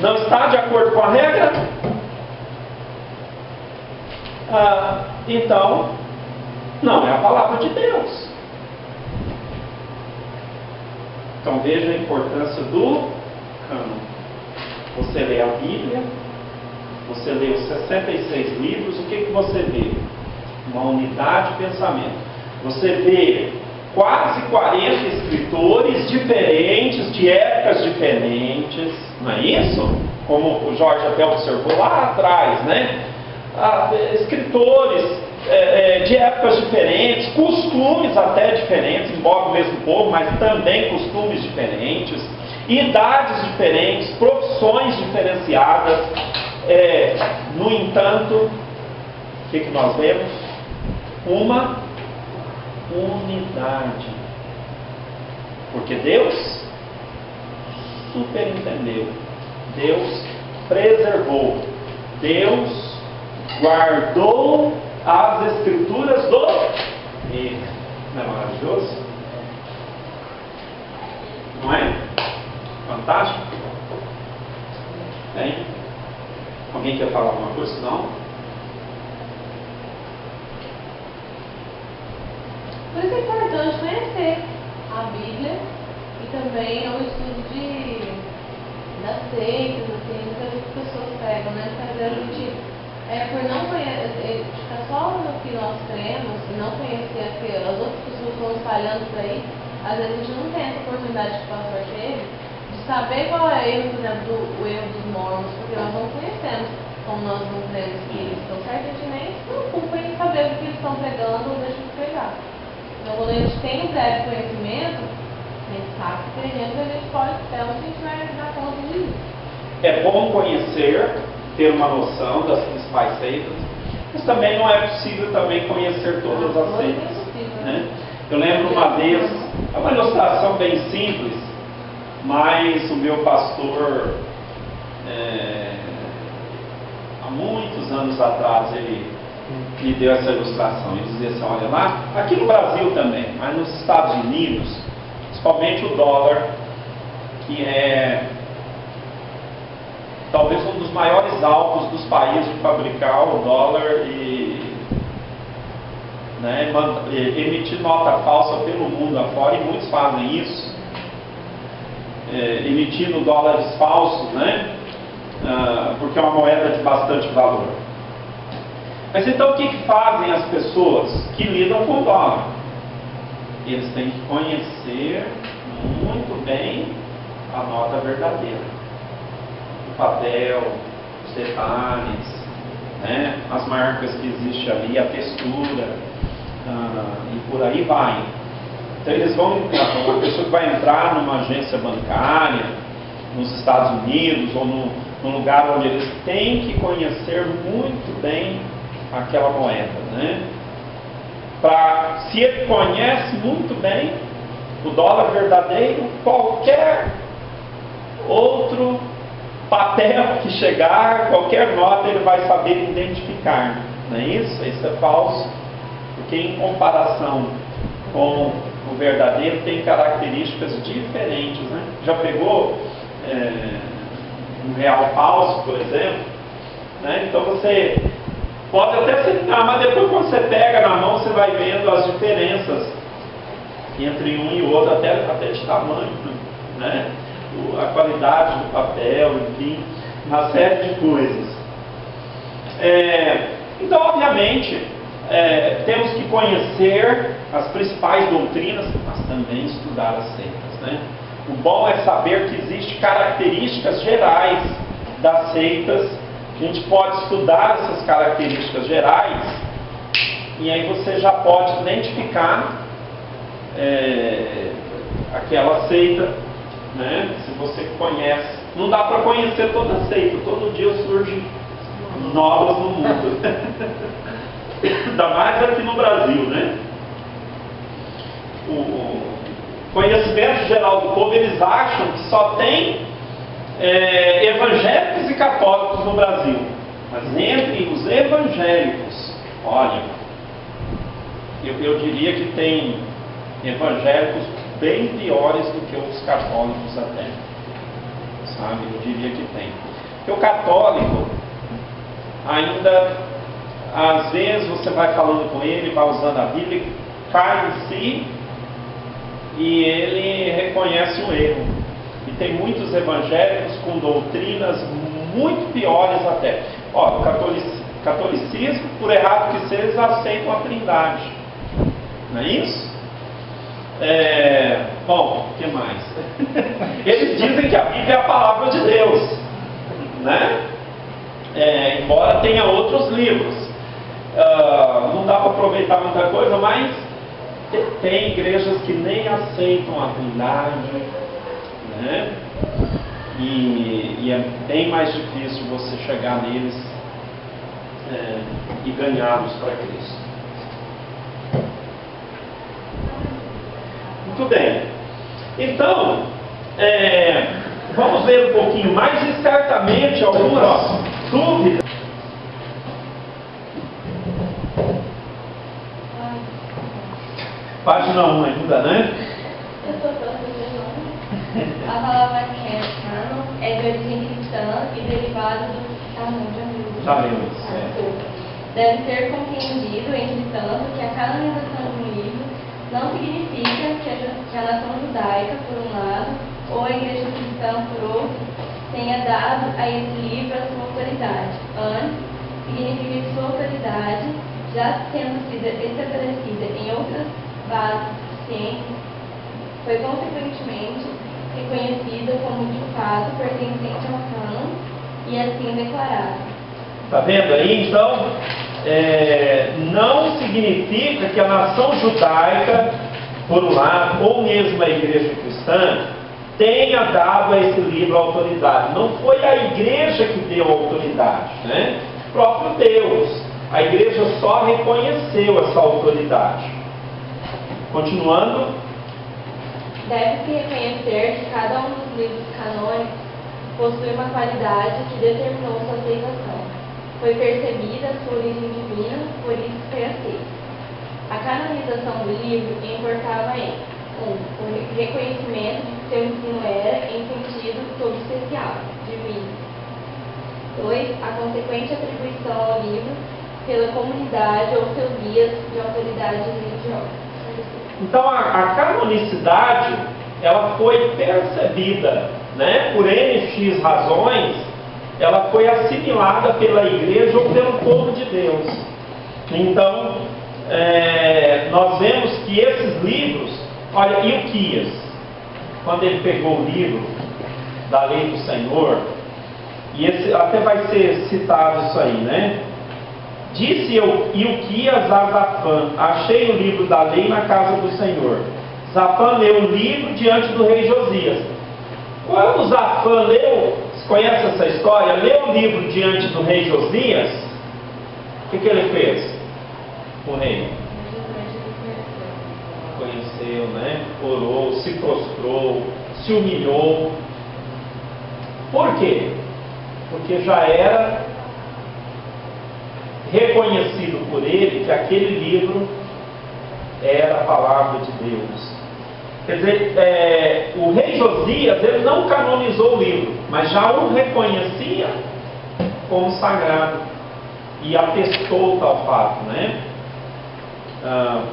Não está de acordo com a regra? Então, não é a palavra de Deus. Então veja a importância do cânon. Você lê a Bíblia, você lê os 66 livros, o que você vê? Uma unidade de pensamento. Você vê quase 40 escritores diferentes, de épocas diferentes, não é isso? Como o Jorge até observou lá atrás, né? Escritores de épocas diferentes, costumes até diferentes, embora o mesmo povo, mas também costumes diferentes, idades diferentes, profissões diferenciadas. No entanto, o que nós vemos? Uma unidade. Porque Deus superintendeu, Deus preservou, Deus guardou as escrituras do Ele. Não é maravilhoso? Não é? Fantástico? Bem, alguém quer falar alguma coisa? Não? Por isso é importante conhecer a Bíblia e também o estudo das seitas, assim, muitas vezes as pessoas pegam, né? Às vezes a gente, por não conhecer, ficar só no que nós cremos e não conhecer que as outras pessoas estão espalhando por aí, às vezes a gente não tem essa oportunidade que o pastor teve de saber qual é o erro, por exemplo, o erro dos mormons, porque nós não conhecemos. Como nós não cremos que eles estão certos, a gente nem se preocupa em saber o que eles estão pregando ou deixam de pregar. Então, quando a gente tem um breve conhecimento, a gente sabe que terreno a gente pode, até onde a gente vai dar conta disso. É bom conhecer, ter uma noção das principais seitas, mas também não é possível também conhecer todas as seitas. Né? Eu lembro uma vez, é uma ilustração bem simples, mas o meu pastor, há muitos anos atrás, ele me deu essa ilustração. Ele dizia assim: olha lá, aqui no Brasil também, mas nos Estados Unidos, principalmente o dólar, que é talvez um dos maiores alvos dos países de fabricar o dólar e emitir nota falsa pelo mundo afora, e muitos fazem isso, emitindo dólares falsos, né? Porque é uma moeda de bastante valor. Mas então o que fazem as pessoas que lidam com o dólar? Eles têm que conhecer muito bem a nota verdadeira, o papel, os detalhes, né? As marcas que existem ali, a textura, e por aí vai. Então eles vão, uma pessoa que vai entrar numa agência bancária nos Estados Unidos ou num lugar onde eles têm que conhecer muito bem aquela moeda, né? Se ele conhece muito bem o dólar verdadeiro, qualquer outro papel que chegar, qualquer nota, ele vai saber identificar, não é isso? Isso é falso, porque em comparação com o verdadeiro tem características diferentes, né? Já pegou um real falso, por exemplo, né? Então você pode até se enganar, mas depois quando você pega na mão, você vai vendo as diferenças entre um e outro, até de tamanho, né? A qualidade do papel, enfim, uma série de coisas. Então, obviamente, temos que conhecer as principais doutrinas, mas também estudar as seitas, né? O bom é saber que existem características gerais das seitas. A gente pode estudar essas características gerais e aí você já pode identificar aquela seita, né? Se você conhece. Não dá para conhecer toda a seita, todo dia surgem novas no mundo. Ainda mais aqui no Brasil, né? conhecimento geral do povo, eles acham que só tem evangélicos e católicos no Brasil. Mas entre os evangélicos, olha, eu diria que tem evangélicos bem piores do que os católicos até. Sabe? Eu diria que tem. Porque o católico, ainda, às vezes você vai falando com ele, vai usando a Bíblia, cai em si e ele reconhece o erro. E tem muitos evangélicos com doutrinas muito piores até. Ó, o catolicismo, por errado que seja, eles aceitam a Trindade. Não é isso? Bom, o que mais? Eles dizem que a Bíblia é a palavra de Deus, né? Embora tenha outros livros. Não dá para aproveitar muita coisa, mas tem igrejas que nem aceitam a Trindade, né? E é bem mais difícil você chegar neles e ganhá-los para Cristo. Muito bem. Então, vamos ver um pouquinho mais e certamente algumas dúvidas. Página 1 ainda, né? Eu estou falando. A palavra canon é de origem cristã e derivada do canon. Já lemos. Deve ser compreendido, entretanto, que a canonização de um livro não significa que a nação judaica, por um lado, ou a igreja cristã, por outro, tenha dado a esse livro a sua autoridade. Antes, significa que sua autoridade, já tendo sido estabelecida em outras bases suficientes, foi consequentemente reconhecida como de fato pertencente ao cânon e assim declarada. Está vendo aí? Então, não significa que a nação judaica, por um lado, ou mesmo a igreja cristã, tenha dado a esse livro autoridade. Não foi a igreja que deu autoridade, né? O próprio Deus. A igreja só reconheceu essa autoridade. Continuando. Deve-se reconhecer que cada um dos livros canônicos possui uma qualidade que determinou sua aceitação. Foi percebida sua origem divina, por isso foi aceita. A canonização do livro importava em 1. O reconhecimento de que seu ensino era, em sentido todo especial, divino. 2. A consequente atribuição ao livro pela comunidade ou seus guias de autoridade religiosa. Então a canonicidade, ela foi percebida, né, por NX razões, ela foi assimilada pela igreja ou pelo povo de Deus. Então, nós vemos que esses livros, olha, Ilquias, quando ele pegou o livro da lei do Senhor, e esse até vai ser citado isso aí, né? Disse Ilquias a Zafã: achei o livro da lei na casa do Senhor. Zafã leu o livro diante do rei Josias. Quando Zafã leu, você conhece essa história? Leu o livro diante do rei Josias, o que ele fez? O rei conheceu, né? Orou, se prostrou, se humilhou. Por quê? Porque já era reconhecido por ele que aquele livro era a palavra de Deus. Quer dizer, o rei Josias, ele não canonizou o livro, mas já o reconhecia como sagrado e atestou tal fato, né?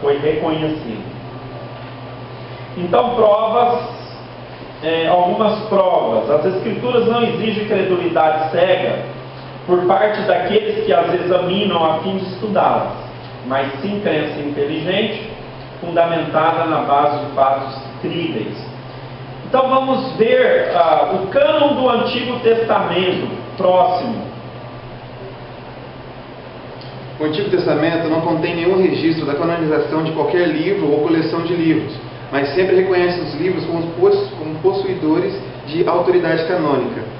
Foi reconhecido. Então, algumas provas. As Escrituras não exigem credulidade cega por parte daqueles que as examinam a fim de estudá-las, mas sim crença inteligente, fundamentada na base de fatos críveis. Então vamos ver o cânon do Antigo Testamento próximo. O Antigo Testamento não contém nenhum registro da canonização de qualquer livro ou coleção de livros, mas sempre reconhece os livros como possuidores de autoridade canônica.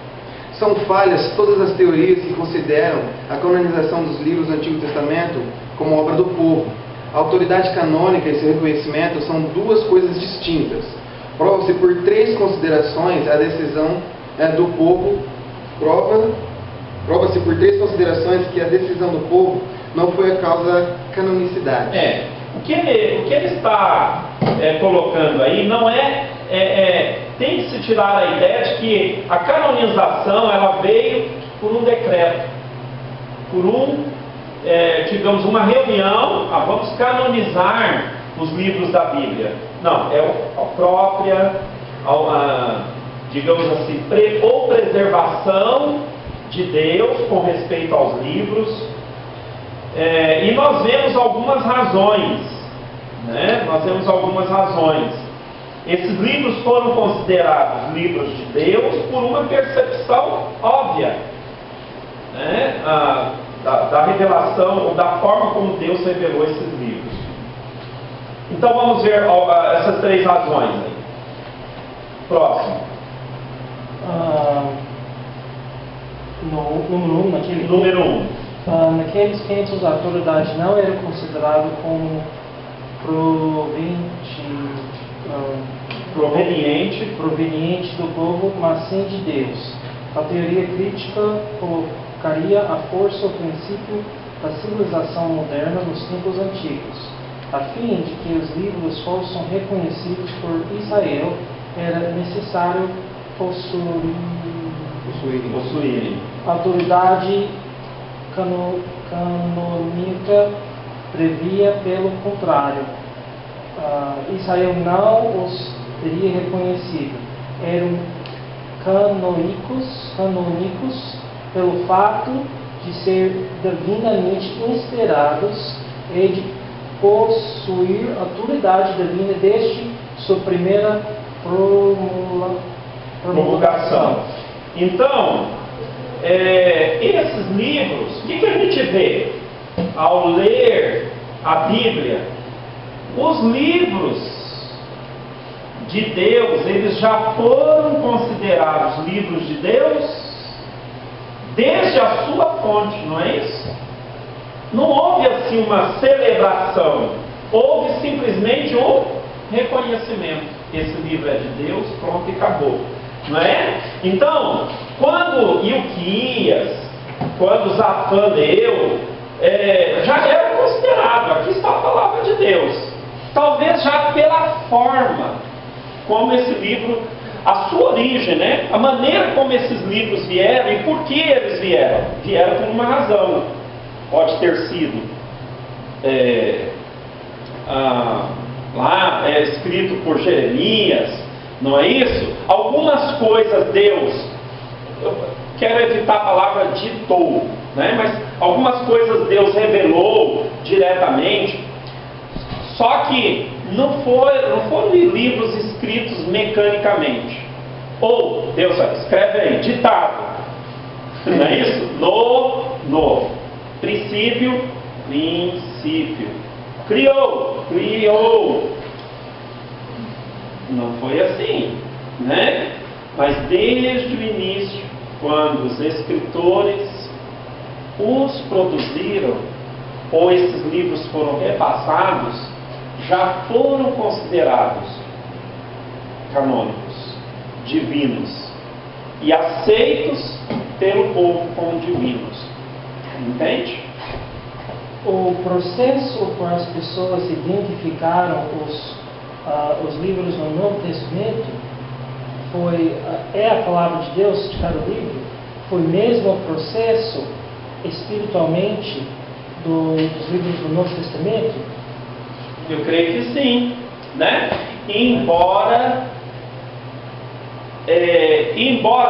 São falhas todas as teorias que consideram a canonização dos livros do Antigo Testamento como obra do povo. A autoridade canônica e seu reconhecimento são duas coisas distintas. Prova-se por 3 considerações a decisão do povo. Prova-se por 3 considerações que a decisão do povo não foi a causa da canonicidade. O que ele está colocando aí não tem que se tirar a ideia de que a canonização ela veio por um decreto, por digamos, uma reunião, vamos canonizar os livros da Bíblia. Não, é a própria, digamos assim, ou preservação de Deus com respeito aos livros. E nós vemos algumas razões, né? Nós vemos algumas razões. Esses livros foram considerados livros de Deus por uma percepção óbvia, né? Da revelação, ou da forma como Deus revelou esses livros. Então vamos ver essas 3 razões aí. Próximo. Número 1. Naqueles tempos, a autoridade não era considerada como proveniente do povo, mas sim de Deus. A teoria crítica colocaria a força ou princípio da civilização moderna nos tempos antigos. A fim de que os livros fossem reconhecidos por Israel, era necessário possuírem. A autoridade canônica previa, pelo contrário, Israel não os teria reconhecido. Eram canônicos pelo fato de ser divinamente inspirados e de possuir autoridade divina desde sua primeira promulgação. Então, esses livros, o que a gente vê ao ler a Bíblia? Os livros de Deus, eles já foram considerados livros de Deus desde a sua fonte, não é isso? Não houve assim uma celebração, houve simplesmente um reconhecimento. Esse livro é de Deus, pronto e acabou. Não é? Então, quando Ilquias, quando Zafã leu, já era considerado, aqui está a palavra de Deus. Talvez já pela forma como esse livro, a sua origem, né? A maneira como esses livros vieram e por que eles vieram. Vieram por uma razão. Pode ter sido escrito por Jeremias, não é isso? Algumas coisas Deus, eu quero evitar a palavra ditou, né? Mas algumas coisas Deus revelou diretamente, só que não foram livros escritos mecanicamente. Ou Deus escreve aí, ditado, não é isso? No princípio, criou. Não foi assim, né? Mas desde o início, quando os escritores os produziram, ou esses livros foram repassados, já foram considerados canônicos, divinos, e aceitos pelo povo como divinos. Entende? O processo por as pessoas identificaram os livros no Novo Testamento é a palavra de Deus de cada livro? Foi mesmo o processo espiritualmente dos livros do Novo Testamento? Eu creio que sim, né? Embora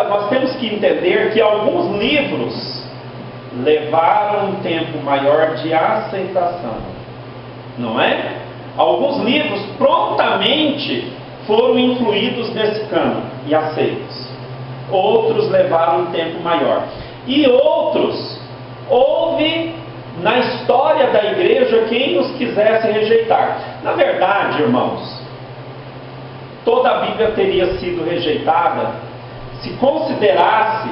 nós temos que entender que alguns livros levaram um tempo maior de aceitação, não é? Alguns livros prontamente foram incluídos nesse cânone e aceitos. Outros levaram um tempo maior. E outros, houve na história da igreja quem os quisesse rejeitar. Na verdade, irmãos, toda a Bíblia teria sido rejeitada se considerasse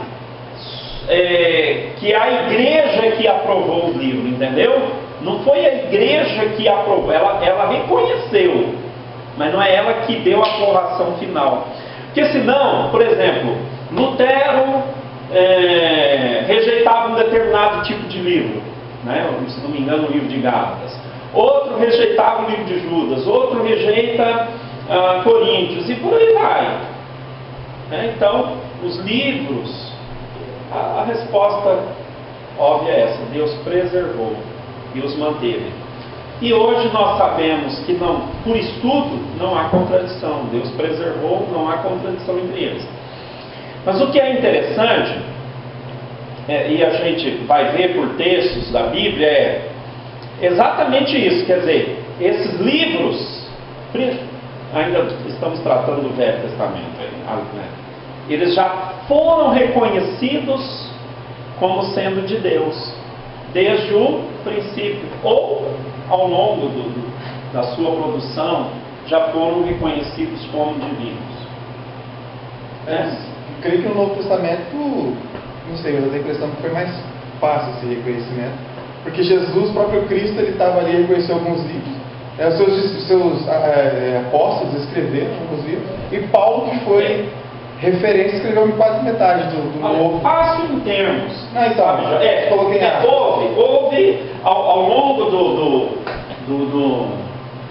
que a igreja que aprovou o livro, entendeu? Não foi a igreja que aprovou, ela reconheceu, mas não é ela que deu a aprovação final. Porque senão, por exemplo, Lutero rejeitava um determinado tipo de livro, né? Se não me engano, o livro de Gálatas. Outro rejeitava o livro de Judas, outro rejeita Coríntios, e por aí vai. Então, os livros, a resposta óbvia é essa: Deus preservou e os manteve. E hoje nós sabemos que não, por estudo não há contradição. Deus preservou, não há contradição entre eles. Mas o que é interessante, e a gente vai ver por textos da Bíblia, é exatamente isso. Quer dizer, esses livros, ainda estamos tratando do Velho Testamento, né? Eles já foram reconhecidos como sendo de Deus, desde o princípio, ou ao longo da sua produção, já foram reconhecidos como divinos. Creio que no Novo Testamento, não sei, mas a impressão que foi mais fácil esse reconhecimento, porque Jesus, próprio Cristo, ele estava ali e reconheceu alguns livros, os seus apóstolos escreveram alguns livros, e Paulo, que foi referência, escreveu quase metade do Novo. Fácil em termos. Não, então, houve ao longo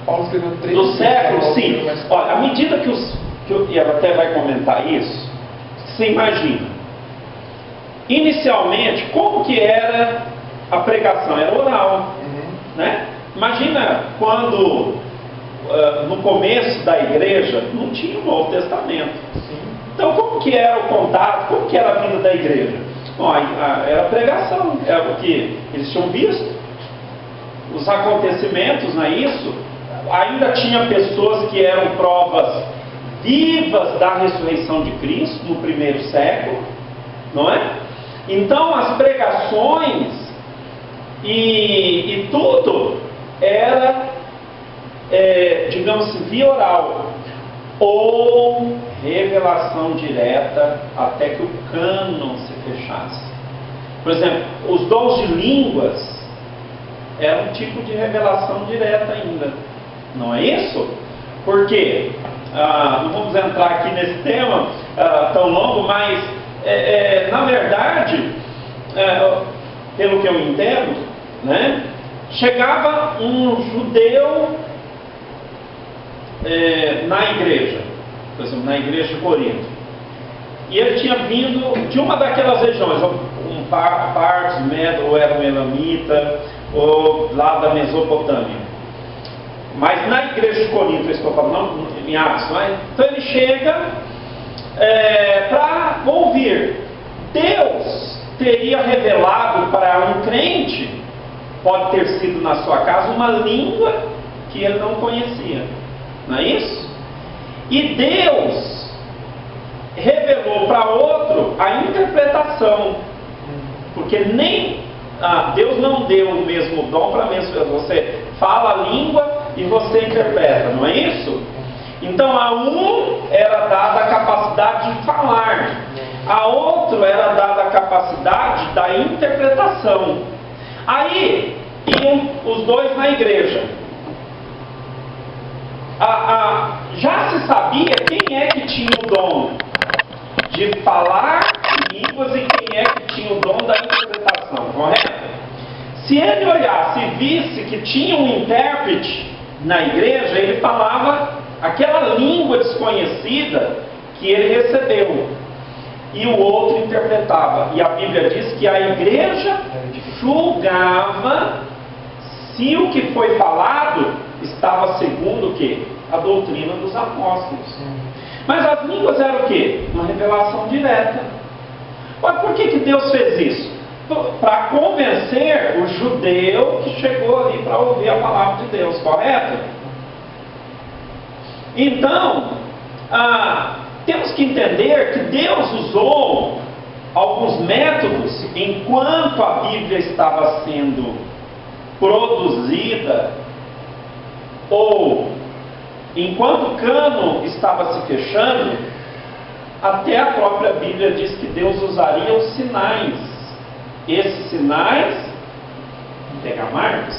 Paulo escreveu 3 do século, sim. Olha, à medida e ela até vai comentar isso, você imagina, inicialmente, como que era a pregação? Era oral, né? Imagina quando, no começo da igreja, não tinha o Novo Testamento. Então, como que era o contato, como que era a vida da igreja? Bom, era a pregação, era o que eles tinham visto, os acontecimentos, não é isso? Ainda tinha pessoas que eram provas vivas da ressurreição de Cristo no primeiro século, não é? Então, as pregações e tudo era, digamos assim, via oral, ou revelação direta até que o cânon se fechasse. Por exemplo, os dons de línguas eram um tipo de revelação direta ainda, não é isso? Por quê? Não vamos entrar aqui nesse tema tão longo, mas na verdade, pelo que eu entendo, né, chegava um judeu na igreja, por exemplo, na igreja de Corinto, e ele tinha vindo de uma daquelas regiões, Partos, Medo, ou era um Elamita, ou lá da Mesopotâmia. Mas na igreja de Corinto, eu estou falando, em Atos, né? Então ele chega para ouvir. Deus teria revelado para um crente, pode ter sido na sua casa, uma língua que ele não conhecia, não é isso? E Deus revelou para outro a interpretação, porque Deus não deu o mesmo dom para você fala a língua e você interpreta, não é isso? Então a um era dada a capacidade de falar, a outro era dada a capacidade da interpretação. Aí iam os dois na igreja. Já se sabia quem é que tinha o dom de falar línguas e quem é que tinha o dom da interpretação, correto? Se ele olhasse e visse que tinha um intérprete na igreja, ele falava aquela língua desconhecida que ele recebeu, e o outro interpretava. E a Bíblia diz que a igreja julgava se o que foi falado estava segundo o quê? A doutrina dos apóstolos. Mas as línguas eram o quê? Uma revelação direta. Mas por que Deus fez isso? Para convencer o judeu que chegou ali para ouvir a palavra de Deus, correto? Então, temos que entender que Deus usou alguns métodos enquanto a Bíblia estava sendo produzida, ou enquanto o cânon estava se fechando. Até a própria Bíblia diz que Deus usaria os sinais. Esses sinais, pegar marcos,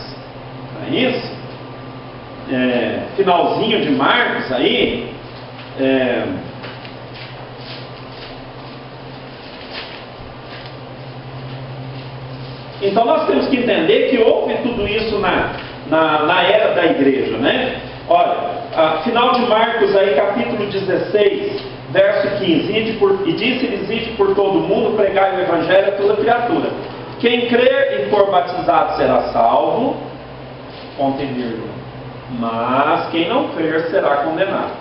não é isso? finalzinho de Marcos aí, então nós temos que entender que houve tudo isso na era da igreja, né? Olha, final de Marcos aí, capítulo 16, verso 15, e disse-lhes: ide por todo mundo, pregai o evangelho a toda criatura. Quem crer e for batizado será salvo, ponto e vírgula, mas quem não crer será condenado.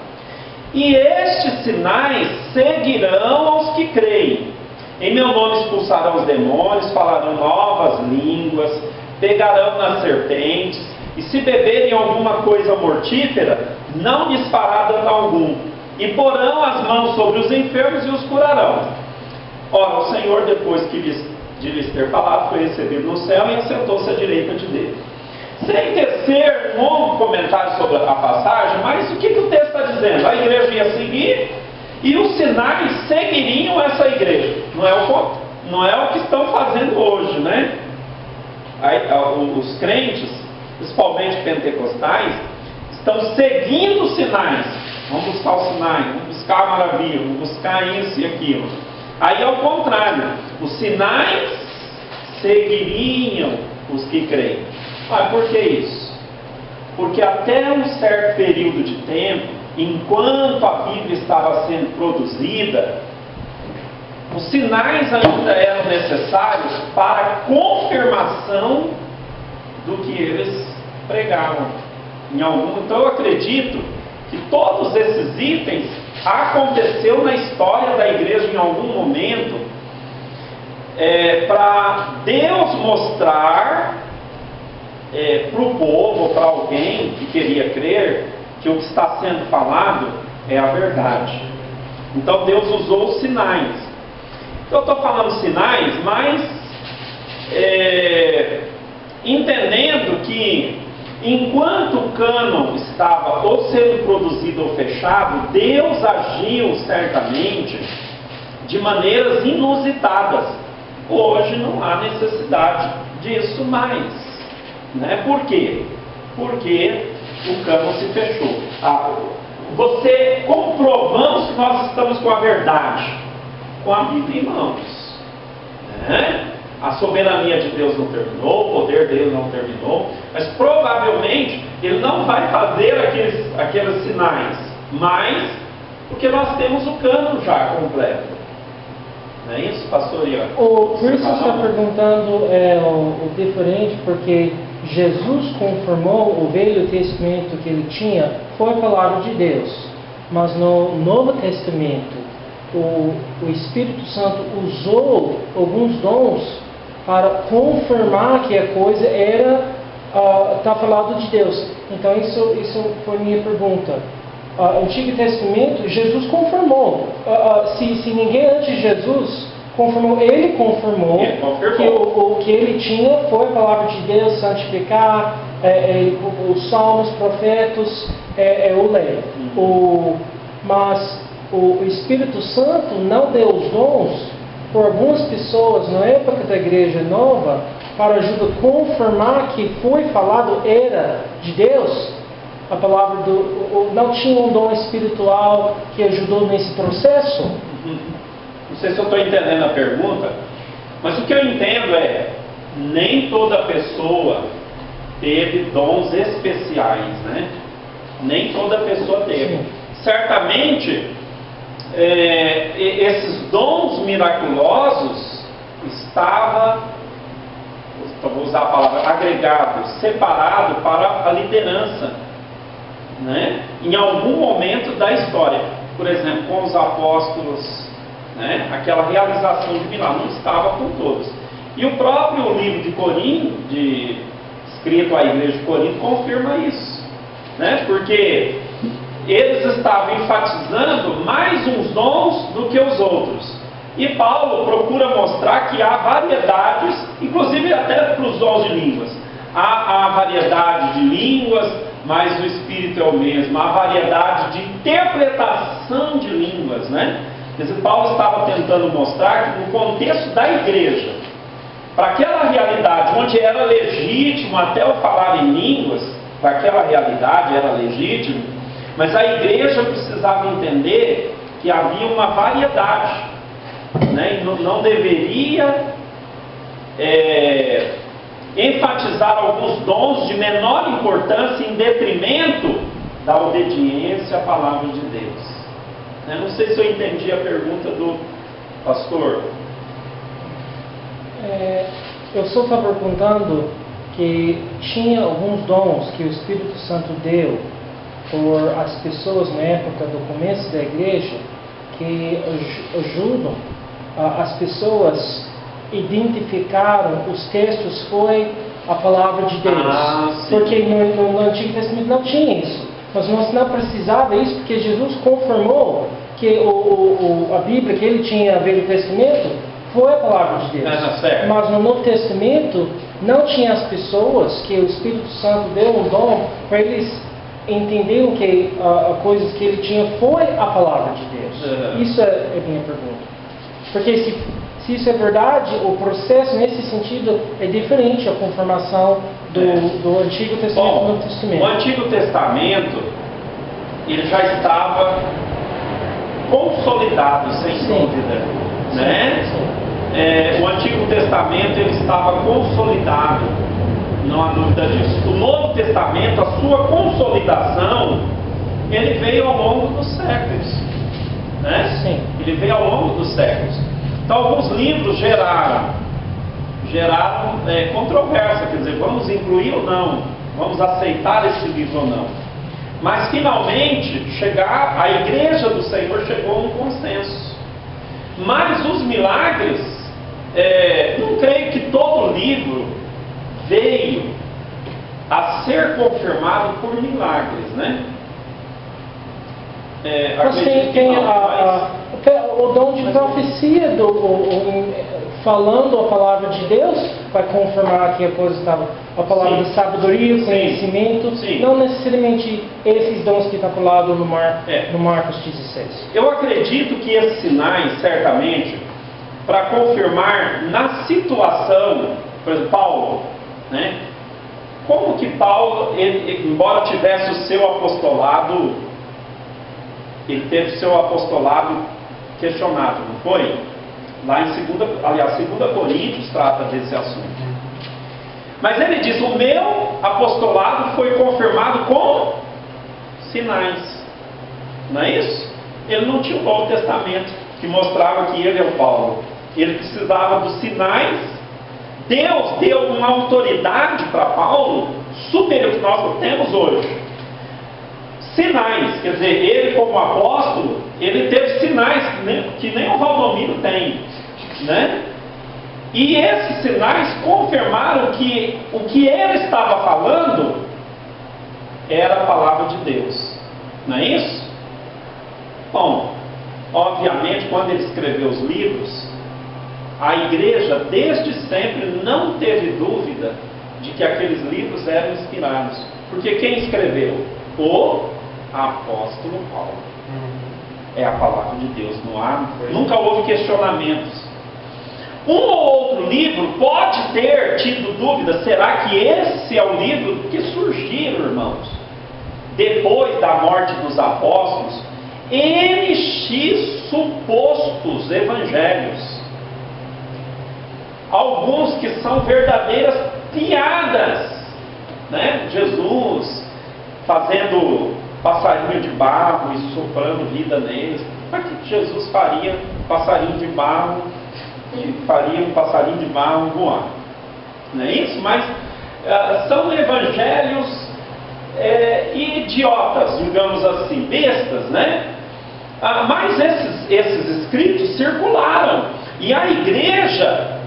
E estes sinais seguirão aos que creem. Em meu nome expulsarão os demônios, falarão novas línguas, pegarão nas serpentes, e se beberem alguma coisa mortífera, não lhes fará dano algum, e porão as mãos sobre os enfermos e os curarão. Ora, o Senhor, depois de lhes ter falado, foi recebido no céu e assentou-se à direita de Deus. Sem tecer um longo comentário sobre a passagem, mas o que o texto está dizendo? A igreja ia seguir e os sinais seguiriam essa igreja. Não é o que estão fazendo hoje, né? Os crentes, principalmente pentecostais, estão seguindo os sinais. Vamos buscar os sinais, vamos buscar a maravilha, vamos buscar isso e aquilo. Aí ao contrário, os sinais seguiriam os que creem. Por que isso? Porque até um certo período de tempo, enquanto a Bíblia estava sendo produzida, os sinais ainda eram necessários para a confirmação do que eles pregavam. Então eu acredito que todos esses itens aconteceu na história da igreja em algum momento, para Deus mostrar para o povo, ou para alguém que queria crer, que o que está sendo falado é a verdade. Então Deus usou os sinais. Eu estou falando sinais, mas entendendo que enquanto o cânon estava ou sendo produzido ou fechado, Deus agiu certamente de maneiras inusitadas. Hoje não há necessidade disso mais, né? Por quê? Porque o cânon se fechou. Comprovamos que nós estamos com a verdade, com a Bíblia em mãos, né? A soberania de Deus não terminou, o poder dele não terminou, mas provavelmente ele não vai fazer aqueles sinais, mas porque nós temos o cânon já completo. Não é isso, pastor Ian? O Cristo está perguntando o diferente, porque Jesus confirmou o Velho Testamento que ele tinha, foi a palavra de Deus, mas no Novo Testamento o Espírito Santo usou alguns dons para confirmar que a coisa está falado de Deus. Então isso foi minha pergunta. Antigo Testamento, Jesus confirmou. Se ninguém antes de Jesus confirmou, ele confirmou que o que ele tinha foi a palavra de Deus, santificar, os salmos, profetas, o lei. Mas o Espírito Santo não deu os dons por algumas pessoas na época da Igreja Nova para ajudar a confirmar que foi falado era de Deus. A palavra não tinha um dom espiritual que ajudou nesse processo? Não sei se eu estou entendendo a pergunta, mas o que eu entendo nem toda pessoa teve dons especiais, né? Nem toda pessoa teve. Sim. Certamente, esses dons miraculosos estavam, vou usar a palavra, agregado, separado para a liderança, né? Em algum momento da história. Por exemplo, com os apóstolos, né? Aquela realização de milagre não estava com todos. E o próprio livro de Corinto, escrito à igreja de Corinto, confirma isso, né? Porque eles estavam enfatizando mais uns dons do que os outros. E Paulo procura mostrar que há variedades, inclusive até para os dons de línguas. Há variedade de línguas, mas o Espírito é o mesmo. Há variedade de interpretação de línguas, né? Quer dizer, Paulo estava tentando mostrar que no contexto da igreja, para aquela realidade onde era legítimo até o falar em línguas, para aquela realidade era legítimo, mas a igreja precisava entender que havia uma variedade, né? E não deveria enfatizar alguns dons de menor importância em detrimento da obediência à palavra de Deus. Eu não sei se eu entendi a pergunta do pastor. Eu só estava perguntando que tinha alguns dons que o Espírito Santo deu por as pessoas na época do começo da igreja que ajudam as pessoas identificaram os textos foi a palavra de Deus. Porque no Antigo Testamento não tinha isso. Mas nós não precisava isso porque Jesus confirmou que a Bíblia que ele tinha no Velho Testamento foi a palavra de Deus. Mas no Novo Testamento não tinha as pessoas que o Espírito Santo deu um dom para eles entenderem que coisas que ele tinha foi a palavra de Deus. Isso é a minha pergunta. Porque se isso é verdade, o processo nesse sentido é diferente a confirmação do Antigo Testamento e do Novo Testamento. O Antigo Testamento ele já estava consolidado, sem dúvida, né? O Antigo Testamento ele estava consolidado, não há dúvida disso. O Novo Testamento, a sua consolidação, ele veio ao longo dos séculos, né? Sim. Ele veio ao longo dos séculos. Então, alguns livros geraram controvérsia, quer dizer, vamos incluir ou não, vamos aceitar esse livro ou não. Mas, finalmente, a igreja do Senhor chegou a um consenso. Mas os milagres, não creio que todo livro veio a ser confirmado por milagres, né? O dom de profecia, falando a palavra de Deus, vai confirmar que a coisa estava. A palavra de sabedoria, conhecimento, não necessariamente esses dons que está falado no Marcos 16. Eu acredito que esses sinais, certamente, para confirmar na situação, por exemplo, Paulo, né? Como que Paulo, embora tivesse o seu apostolado, ele teve o seu apostolado questionado, não foi? Lá em 2 Coríntios trata desse assunto. Mas ele diz, o meu apostolado foi confirmado com sinais. Não é isso? Ele não tinha o Novo Testamento que mostrava que ele é o Paulo. Ele precisava dos sinais. Deus deu uma autoridade para Paulo superior ao que nós temos hoje. Sinais, quer dizer, ele como apóstolo, ele teve sinais que nem o Valdomiro tem, né? E esses sinais confirmaram que o que ele estava falando era a palavra de Deus, não é isso? Bom, obviamente quando ele escreveu os livros, a igreja desde sempre não teve dúvida de que aqueles livros eram inspirados, porque quem escreveu? O apóstolo Paulo. É a palavra de Deus, nunca houve questionamentos. Um ou outro livro pode ter tido dúvida, será que esse é o livro que surgiram, irmãos, depois da morte dos apóstolos, NX supostos evangelhos, alguns que são verdadeiras piadas, né? Jesus fazendo passarinho de barro e soprando vida neles. Para que Jesus faria passarinho de barro e faria um passarinho de barro voar? Não é isso? Mas são evangelhos idiotas, digamos assim, bestas, né? Mas esses escritos circularam, e a igreja,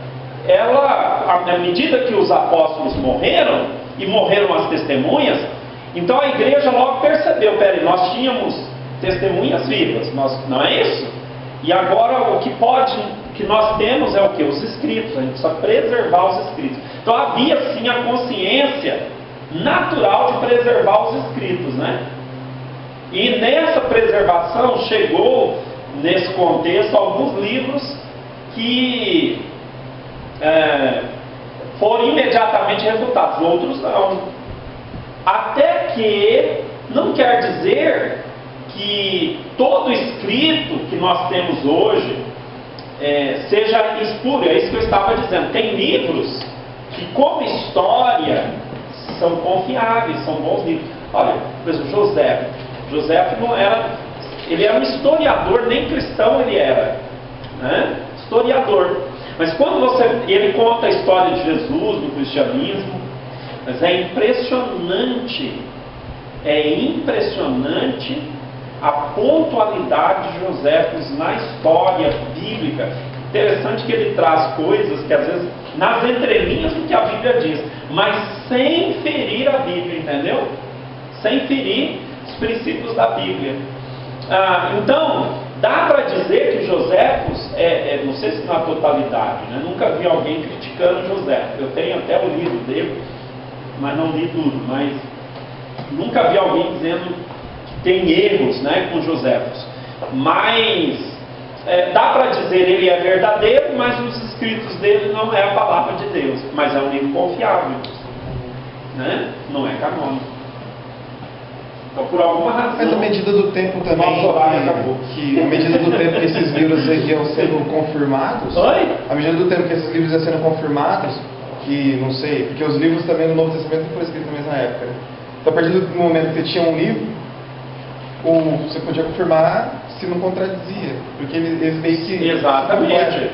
à medida que os apóstolos morreram, e morreram as testemunhas, então a igreja logo percebeu, peraí, nós tínhamos testemunhas vivas, não é isso? E agora o que nós temos é o que? Os escritos, a gente precisa preservar os escritos. Então havia sim a consciência natural de preservar os escritos, né? E nessa preservação chegou, nesse contexto, alguns livros que foram imediatamente refutados, outros não. Até que não quer dizer que todo escrito que nós temos hoje seja espúrio. É isso que eu estava dizendo. Tem livros que, como história, são confiáveis, são bons livros. Olha, por exemplo, José não era, ele era um historiador, nem cristão ele era, né? Historiador. Mas quando ele conta a história de Jesus no cristianismo, mas é impressionante a pontualidade de Joséfos na história bíblica. Interessante que ele traz coisas que às vezes nas entrelinhas do que a Bíblia diz, mas sem ferir a Bíblia, entendeu? Sem ferir os princípios da Bíblia. Então, dá para dizer que Joséfos, não sei se na totalidade, né? Nunca vi alguém criticando Joséfos. Eu tenho até o livro dele, mas não li tudo. Mas nunca vi alguém dizendo que tem erros, né, com Joséfos. Mas dá para dizer ele é verdadeiro, mas os escritos dele não é a palavra de Deus. Mas é um livro confiável, né? Não é canônico. Então, por alguma razão. Mas à medida do tempo também, nosso horário acabou. Que à medida do tempo que esses livros iam sendo confirmados, Oi? à medida do tempo que esses livros iam sendo confirmados, que não sei, porque os livros também no Novo Testamento não foram escritos na mesma época, né? Então, a partir do momento que você tinha um livro, você podia confirmar se não contradizia, porque eles meio que. Exatamente.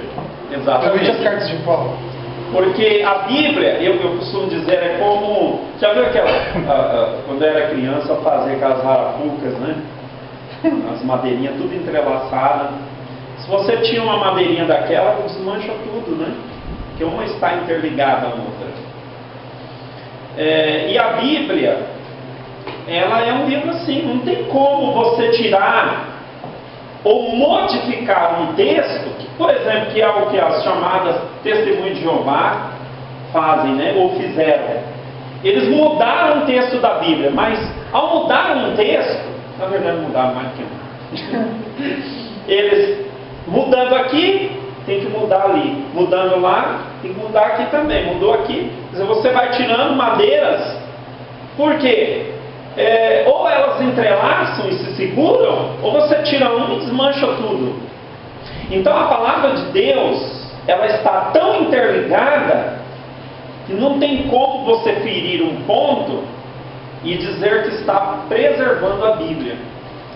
Principalmente as cartas de Paulo. Porque a Bíblia, eu costumo dizer, é como... Já viu aquela... quando eu era criança, eu fazia aquelas arapucas, né? As madeirinhas tudo entrelaçadas. Se você tinha uma madeirinha daquela, desmancha tudo, né? Porque uma está interligada à outra. E a Bíblia, ela é um livro assim, não tem como você tirar ou modificar um texto, que, por exemplo, que é o que as chamadas testemunhas de Jeová fazem, né, ou fizeram. Eles mudaram o texto da Bíblia, mas ao mudar um texto, na verdade mudaram mais que um. Eles, mudando aqui, tem que mudar ali. Mudando lá, tem que mudar aqui também. Mudou aqui, quer dizer, você vai tirando madeiras, por quê? Ou elas entrelaçam e se seguram, ou você tira um e desmancha tudo. Então a palavra de Deus, ela está tão interligada que não tem como você ferir um ponto e dizer que está preservando a Bíblia,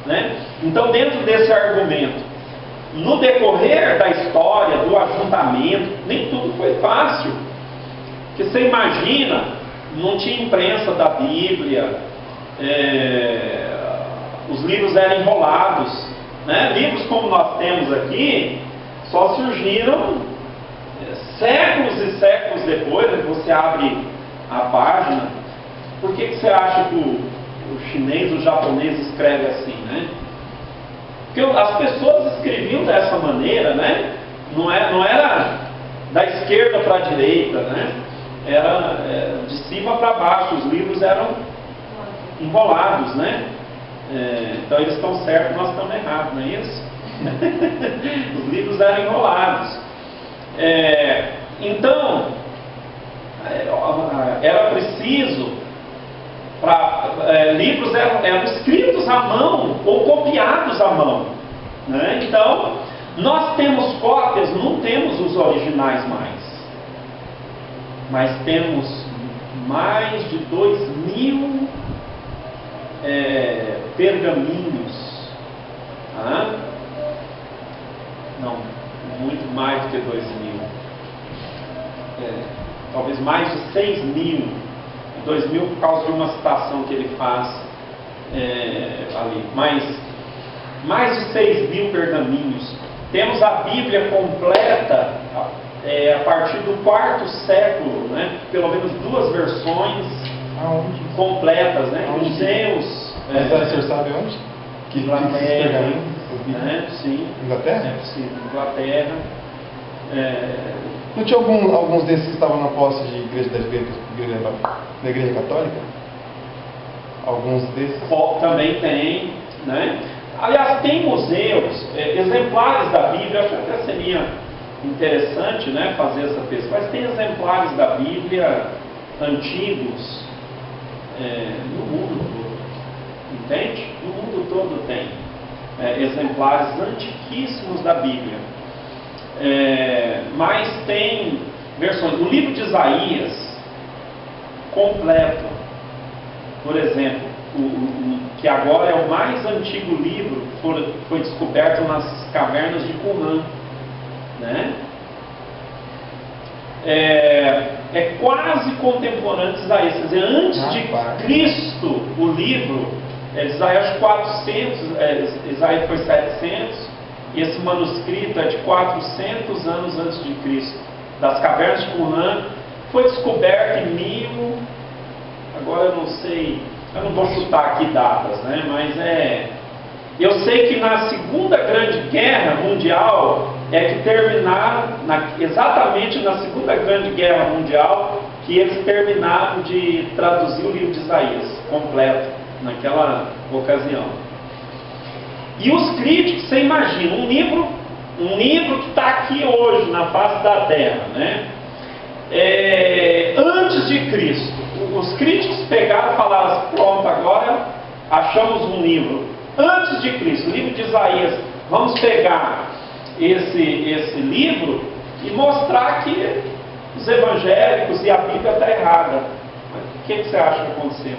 né? Então, dentro desse argumento, no decorrer da história, do ajuntamento, nem tudo foi fácil. Porque você imagina, não tinha imprensa da Bíblia, os livros eram enrolados, né? Livros como nós temos aqui só surgiram séculos e séculos depois, né? Você abre a página. Por que você acha que o chinês, o japonês escreve assim, né? Porque as pessoas escreviam dessa maneira, né? Não era da esquerda para a direita, né? Era de cima para baixo. Os livros eram enrolados, né? Então eles estão certos, nós estamos errados, não é isso? Os livros eram enrolados. Então era preciso livros eram escritos à mão ou copiados à mão, né? Então nós temos cópias, não temos os originais mais, mas temos mais de 2.000 pergaminhos, não, muito mais do que 2.000, talvez mais de 6.000, 2.000 por causa de uma citação que ele faz ali, mas mais de 6.000 pergaminhos. Temos a Bíblia completa a partir do quarto século, né? Pelo menos 2 versões completas, né? Museus. O senhor sabe onde? Inglaterra, né? Sim. Inglaterra? Sim, Inglaterra. Não tinha alguns desses que estavam na posse de igreja da igreja católica? Alguns desses? Também tem, né? Aliás, tem museus, exemplares da Bíblia, acho que até seria interessante, né, fazer essa pesquisa, mas tem exemplares da Bíblia antigos, no mundo todo. Entende? No mundo todo tem exemplares antiquíssimos da Bíblia. Mas tem versões. O livro de Isaías completo, por exemplo, que agora é o mais antigo livro, foi descoberto nas cavernas de Qumran, né? É quase contemporâneo de Isaías, quer dizer, antes de Cristo, o livro de Isaías 400, Isaías foi 700, e esse manuscrito é de 400 anos antes de Cristo, das cavernas de Qumran. Foi descoberto em agora eu não sei, eu não vou chutar aqui datas, né? Mas eu sei que na Segunda Grande Guerra Mundial que terminaram, exatamente na Segunda Grande Guerra Mundial, que eles terminaram de traduzir o livro de Isaías completo, naquela ocasião. E os críticos, você imagina, um livro que está aqui hoje na face da Terra, né? Antes de Cristo, os críticos pegaram e falaram assim: pronto, agora achamos um livro antes de Cristo, o livro de Isaías. Vamos pegar esse livro e mostrar que os evangélicos e a Bíblia está errada. O que você acha que aconteceu?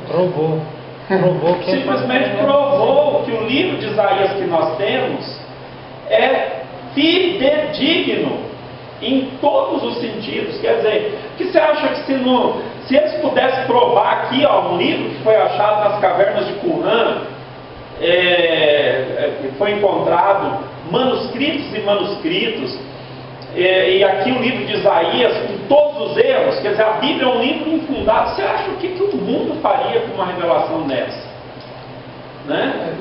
Provou que simplesmente provou que o livro de Isaías que nós temos é fidedigno em todos os sentidos. Quer dizer, o que você acha que se eles pudessem provar aqui, um livro que foi achado nas cavernas de Qumran, foi encontrado manuscritos e manuscritos, e aqui o livro de Isaías com todos os erros, quer dizer, a Bíblia é um livro infundado. Você acha o que o mundo faria com uma revelação dessa? Né?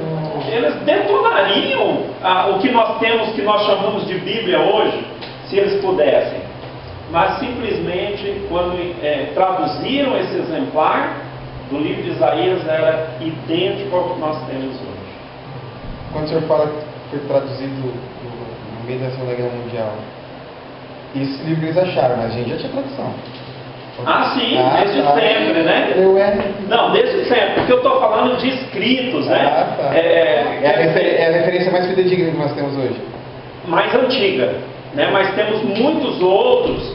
Eles detonariam o que nós temos, que nós chamamos de Bíblia hoje, se eles pudessem. Mas simplesmente, quando traduziram esse exemplar do livro de Isaías, era idêntico ao que nós temos hoje. Quando o senhor fala que foi traduzido no meio da Segunda Guerra Mundial, esse livro eles acharam, mas a gente já tinha tradução. Sim, desde sempre, né? Não, desde sempre, porque eu estou falando de escritos, né? É a referência mais fidedigna que nós temos hoje. Mais antiga, né? Mas temos muitos outros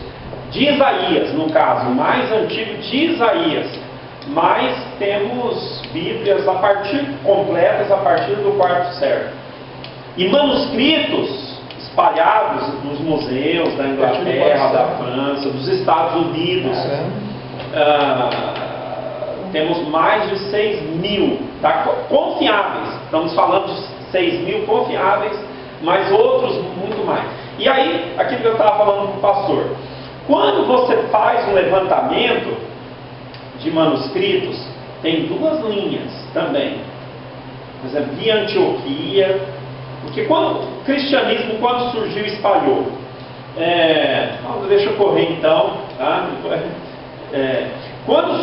de Isaías, no caso, o mais antigo de Isaías. Mas temos Bíblias completas a partir do quarto século. E manuscritos espalhados nos museus da Inglaterra, da França, dos Estados Unidos. Temos mais de 6.000 confiáveis. Estamos falando de 6.000 confiáveis, mas outros muito mais. E aí, aquilo que eu estava falando com o pastor, quando você faz um levantamento de manuscritos, tem duas linhas também. Por exemplo, de Antioquia, porque o cristianismo, quando surgiu, espalhou. Deixa eu correr então. Tá? Quando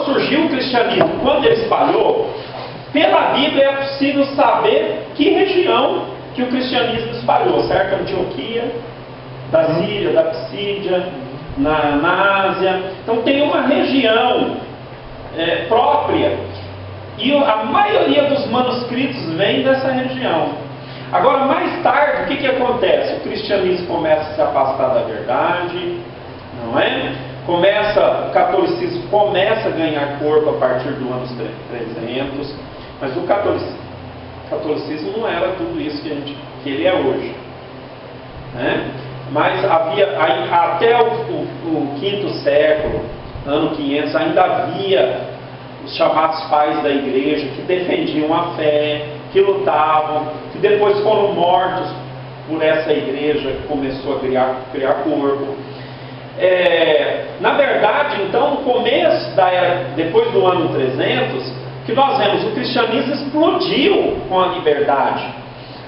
surgiu o cristianismo, quando ele espalhou, pela Bíblia é possível saber que região que o cristianismo espalhou, certo? Antioquia, da Síria, da Psídia, na Ásia. Então tem uma região própria, e a maioria dos manuscritos vem dessa região. Agora, mais tarde, o que acontece? O cristianismo começa a se afastar da verdade, não é? O catolicismo começa a ganhar corpo a partir do ano 300, mas o catolicismo não era tudo isso que ele é hoje, né? Mas até o quinto século, ano 500, ainda havia os chamados pais da igreja que defendiam a fé, que lutavam, que depois foram mortos por essa igreja que começou a criar corpo. Na verdade, então, no começo da era, depois do ano 300, que nós vemos, o cristianismo explodiu com a liberdade.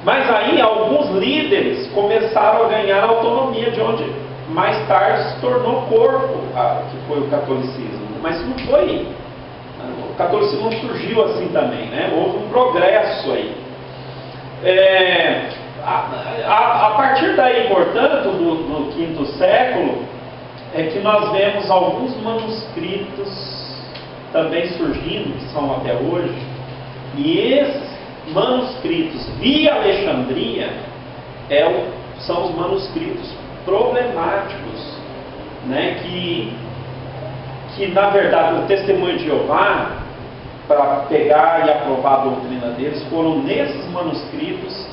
Mas aí alguns líderes começaram a ganhar autonomia, de onde mais tarde se tornou corpo, que foi o catolicismo. Mas não foi. O catolicismo não surgiu assim também, né? Houve um progresso aí. A partir daí, portanto, no quinto século, é que nós vemos alguns manuscritos também surgindo, que são até hoje, e esses manuscritos via Alexandria são os manuscritos problemáticos, né? que na verdade o testemunho de Jeová, para pegar e aprovar a doutrina deles, foram nesses manuscritos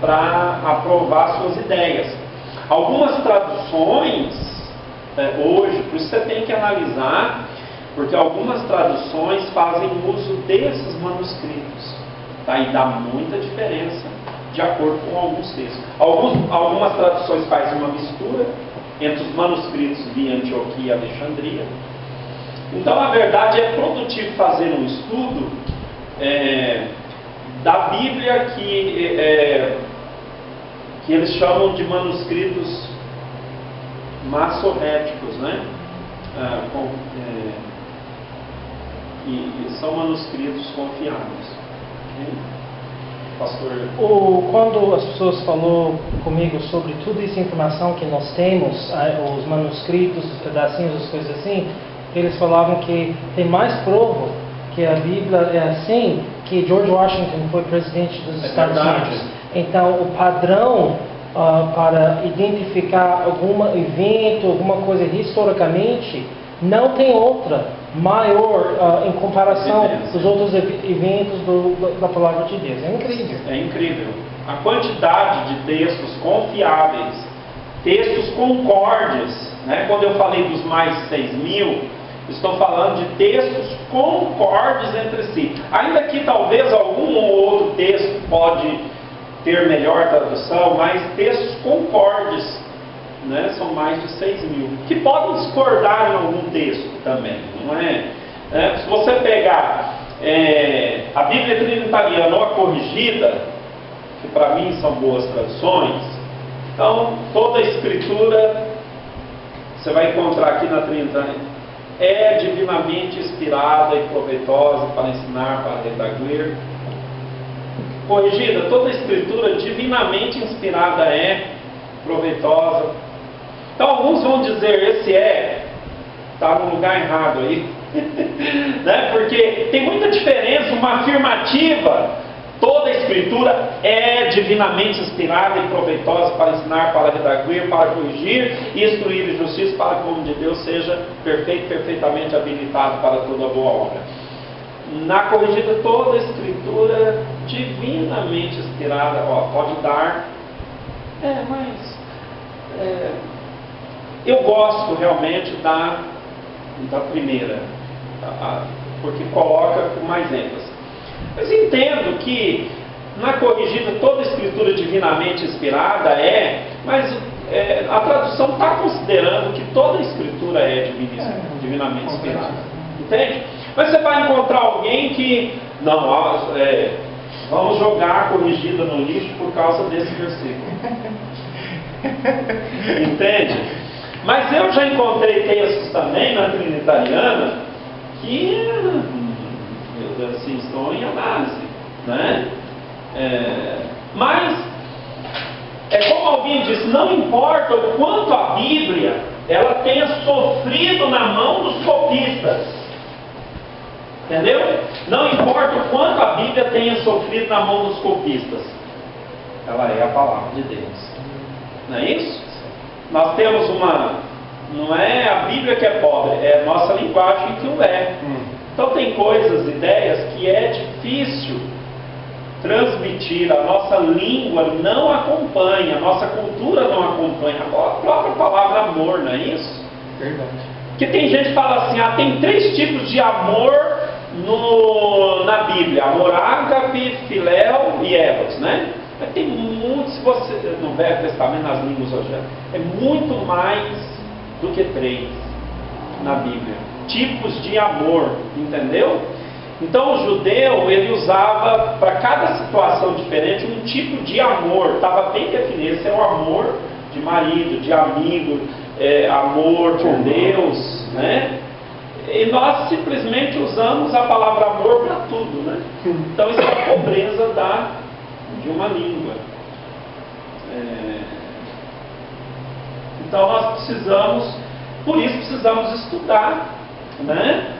para aprovar suas ideias. Algumas traduções hoje, por isso você tem que analisar, porque algumas traduções fazem uso desses manuscritos, tá? E dá muita diferença de acordo com alguns textos. Algumas traduções fazem uma mistura entre os manuscritos via Antioquia e Alexandria. Então, na verdade, é produtivo fazer um estudo da Bíblia que eles chamam de manuscritos massoréticos, né? E são manuscritos confiáveis. Pastor? Quando as pessoas falaram comigo sobre toda essa informação que nós temos, os manuscritos, os pedacinhos, as coisas assim, eles falavam que tem mais prova que a Bíblia é assim, que George Washington foi presidente dos Estados Unidos. Então, o padrão para identificar algum evento, alguma coisa historicamente, não tem outra maior em comparação dos outros eventos da Palavra de Deus. É incrível. É incrível. A quantidade de textos confiáveis, textos concordes, né? Quando eu falei dos mais 6.000, estou falando de textos concordes entre si. Ainda que talvez algum ou outro texto pode ter melhor tradução, mas textos concordes, né, são mais de 6.000, que podem discordar em algum texto também, não é? Se você pegar a Bíblia Trinitariana ou a Corrigida, que para mim são boas traduções, então toda a Escritura, você vai encontrar aqui na Trinitariana, é divinamente inspirada e proveitosa para ensinar, para redarguir. Corrigida, toda a Escritura divinamente inspirada é proveitosa. Então alguns vão dizer, esse está no lugar errado aí, né? Porque tem muita diferença, uma afirmativa, toda a Escritura é divinamente inspirada e proveitosa para ensinar, para redarguir, para corrigir e instruir em justiça, para que o homem de Deus seja perfeito, perfeitamente habilitado para toda boa obra. Na Corrigida, toda a Escritura divinamente inspirada, pode dar, mas eu gosto realmente da primeira, porque coloca com mais ênfase. Mas entendo que na Corrigida toda a Escritura divinamente inspirada mas a tradução está considerando que toda a Escritura é divinamente inspirada. Entende? Mas você vai encontrar alguém que, vamos jogar a Corrigida no lixo por causa desse versículo. Entende? Mas eu já encontrei textos também na Trinitariana que assim, estão em análise, né? Mas como alguém disse, não importa o quanto a Bíblia ela tenha sofrido na mão dos copistas. Entendeu? Não importa o quanto a Bíblia tenha sofrido na mão dos copistas, ela é a palavra de Deus. Não é isso? Nós temos não é a Bíblia que é pobre, é a nossa linguagem que o é. Então tem coisas, ideias que é difícil transmitir, a nossa língua não acompanha, a nossa cultura não acompanha, a própria palavra amor, não é isso? Verdade. Porque tem gente que fala assim, tem 3 tipos de amor na Bíblia: amor ágape, filéu e eros, né? Mas tem muito, se você no Velho Testamento, nas línguas hoje, é muito mais do que 3 na Bíblia. Tipos de amor, entendeu? Então o judeu, ele usava para cada situação diferente um tipo de amor, estava bem definido. Esse é o amor de marido, de amigo, amor por Deus, né? E nós simplesmente usamos a palavra amor para tudo, né? Então isso é a pobreza de uma língua. Então nós precisamos Por isso precisamos estudar, né?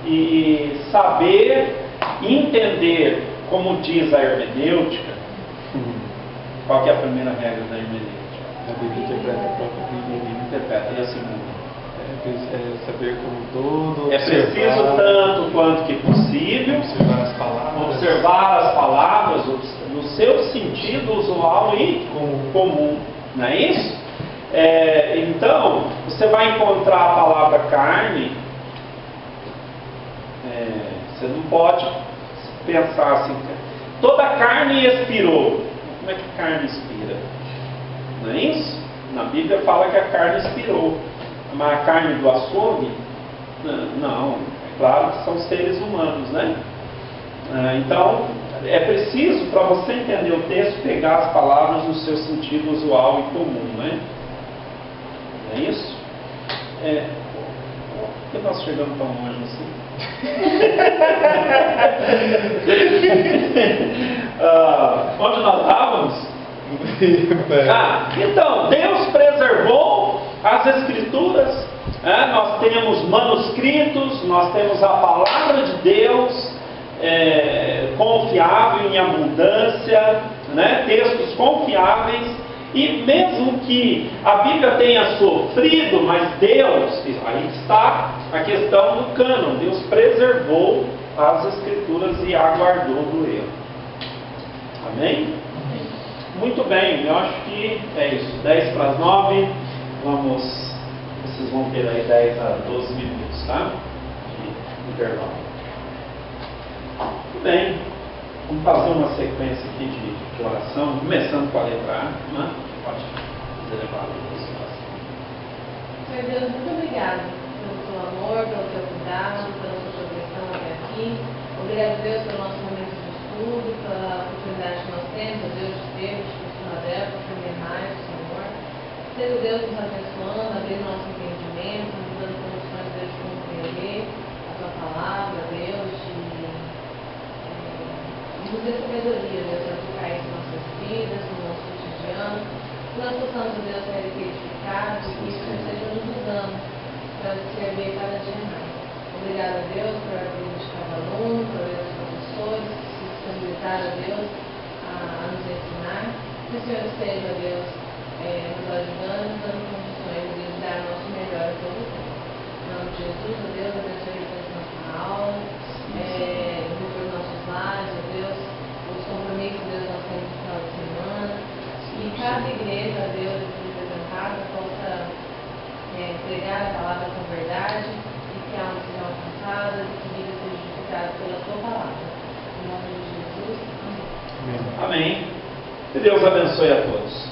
E saber entender, como diz a hermenêutica. Qual que é a primeira regra da hermenêutica? A Bíblia interpreta a própria Bíblia. A Bíblia interpreta. E a segunda? É saber como todo. É preciso tanto quanto que possível observar as palavras no seu sentido usual e comum. Não é isso? Então, você vai encontrar a palavra carne. Você não pode pensar assim, toda carne expirou. Como é que carne expira? Não é isso? Na Bíblia fala que a carne expirou. Mas a carne do açougue? Não. É claro que são seres humanos, né? Então, é preciso, para você entender o texto, pegar as palavras no seu sentido usual e comum, né? Não é isso? Por que nós chegamos tão longe assim? Onde nós estávamos? Então, Deus preservou as Escrituras. Nós temos manuscritos, nós temos a palavra de Deus confiável em abundância, né? Textos confiáveis. E mesmo que a Bíblia tenha sofrido, mas Deus, aí está a questão do cânon, Deus preservou as Escrituras e a guardou do erro. Amém? Muito bem, eu acho que é isso. 10 para as 9, vocês vão ter aí 10 a 12 minutos, tá? De intervalo. Muito bem. Vamos fazer uma sequência aqui de oração, começando com a letra A, né? Pode fazer a palavra da oração. Senhor Deus, muito obrigado pelo teu amor, pelo teu cuidado, pela tua proteção até aqui. Obrigado, Deus, pelo nosso momento de estudo, pela oportunidade que nós temos, Deus, de ter, de funcionar dela, para aprender mais, Senhor. Seja Deus nos abençoando, abrindo nosso entendimento, nos dando condições, Deus, de compreender a tua palavra, Deus, nos dê sabedoria, Deus, para aplicar isso em nossas vidas, no nosso cotidiano, que nós possamos, Deus, ser edificados e que isso esteja nos usando para servir cada dia mais. Obrigada, Deus, pela vida de cada aluno, pelos professores que se disponibilizaram, a Deus, a nos ensinar. Que o Senhor esteja, Deus, nos ajudando, nos dando condições de dar o nosso melhor a todo tempo. Em nome de Jesus, ó Deus, abençoe a nossa aula, por nossos lares, ó Deus, os compromissos, Deus, nós temos no final de semana. E cada igreja, Deus, representada possa pregar a palavra com verdade e que almas sejam alcançadas e que vidas sejam edificadas pela tua palavra. Em nome de Jesus, amém. Amém. Que Deus abençoe a todos.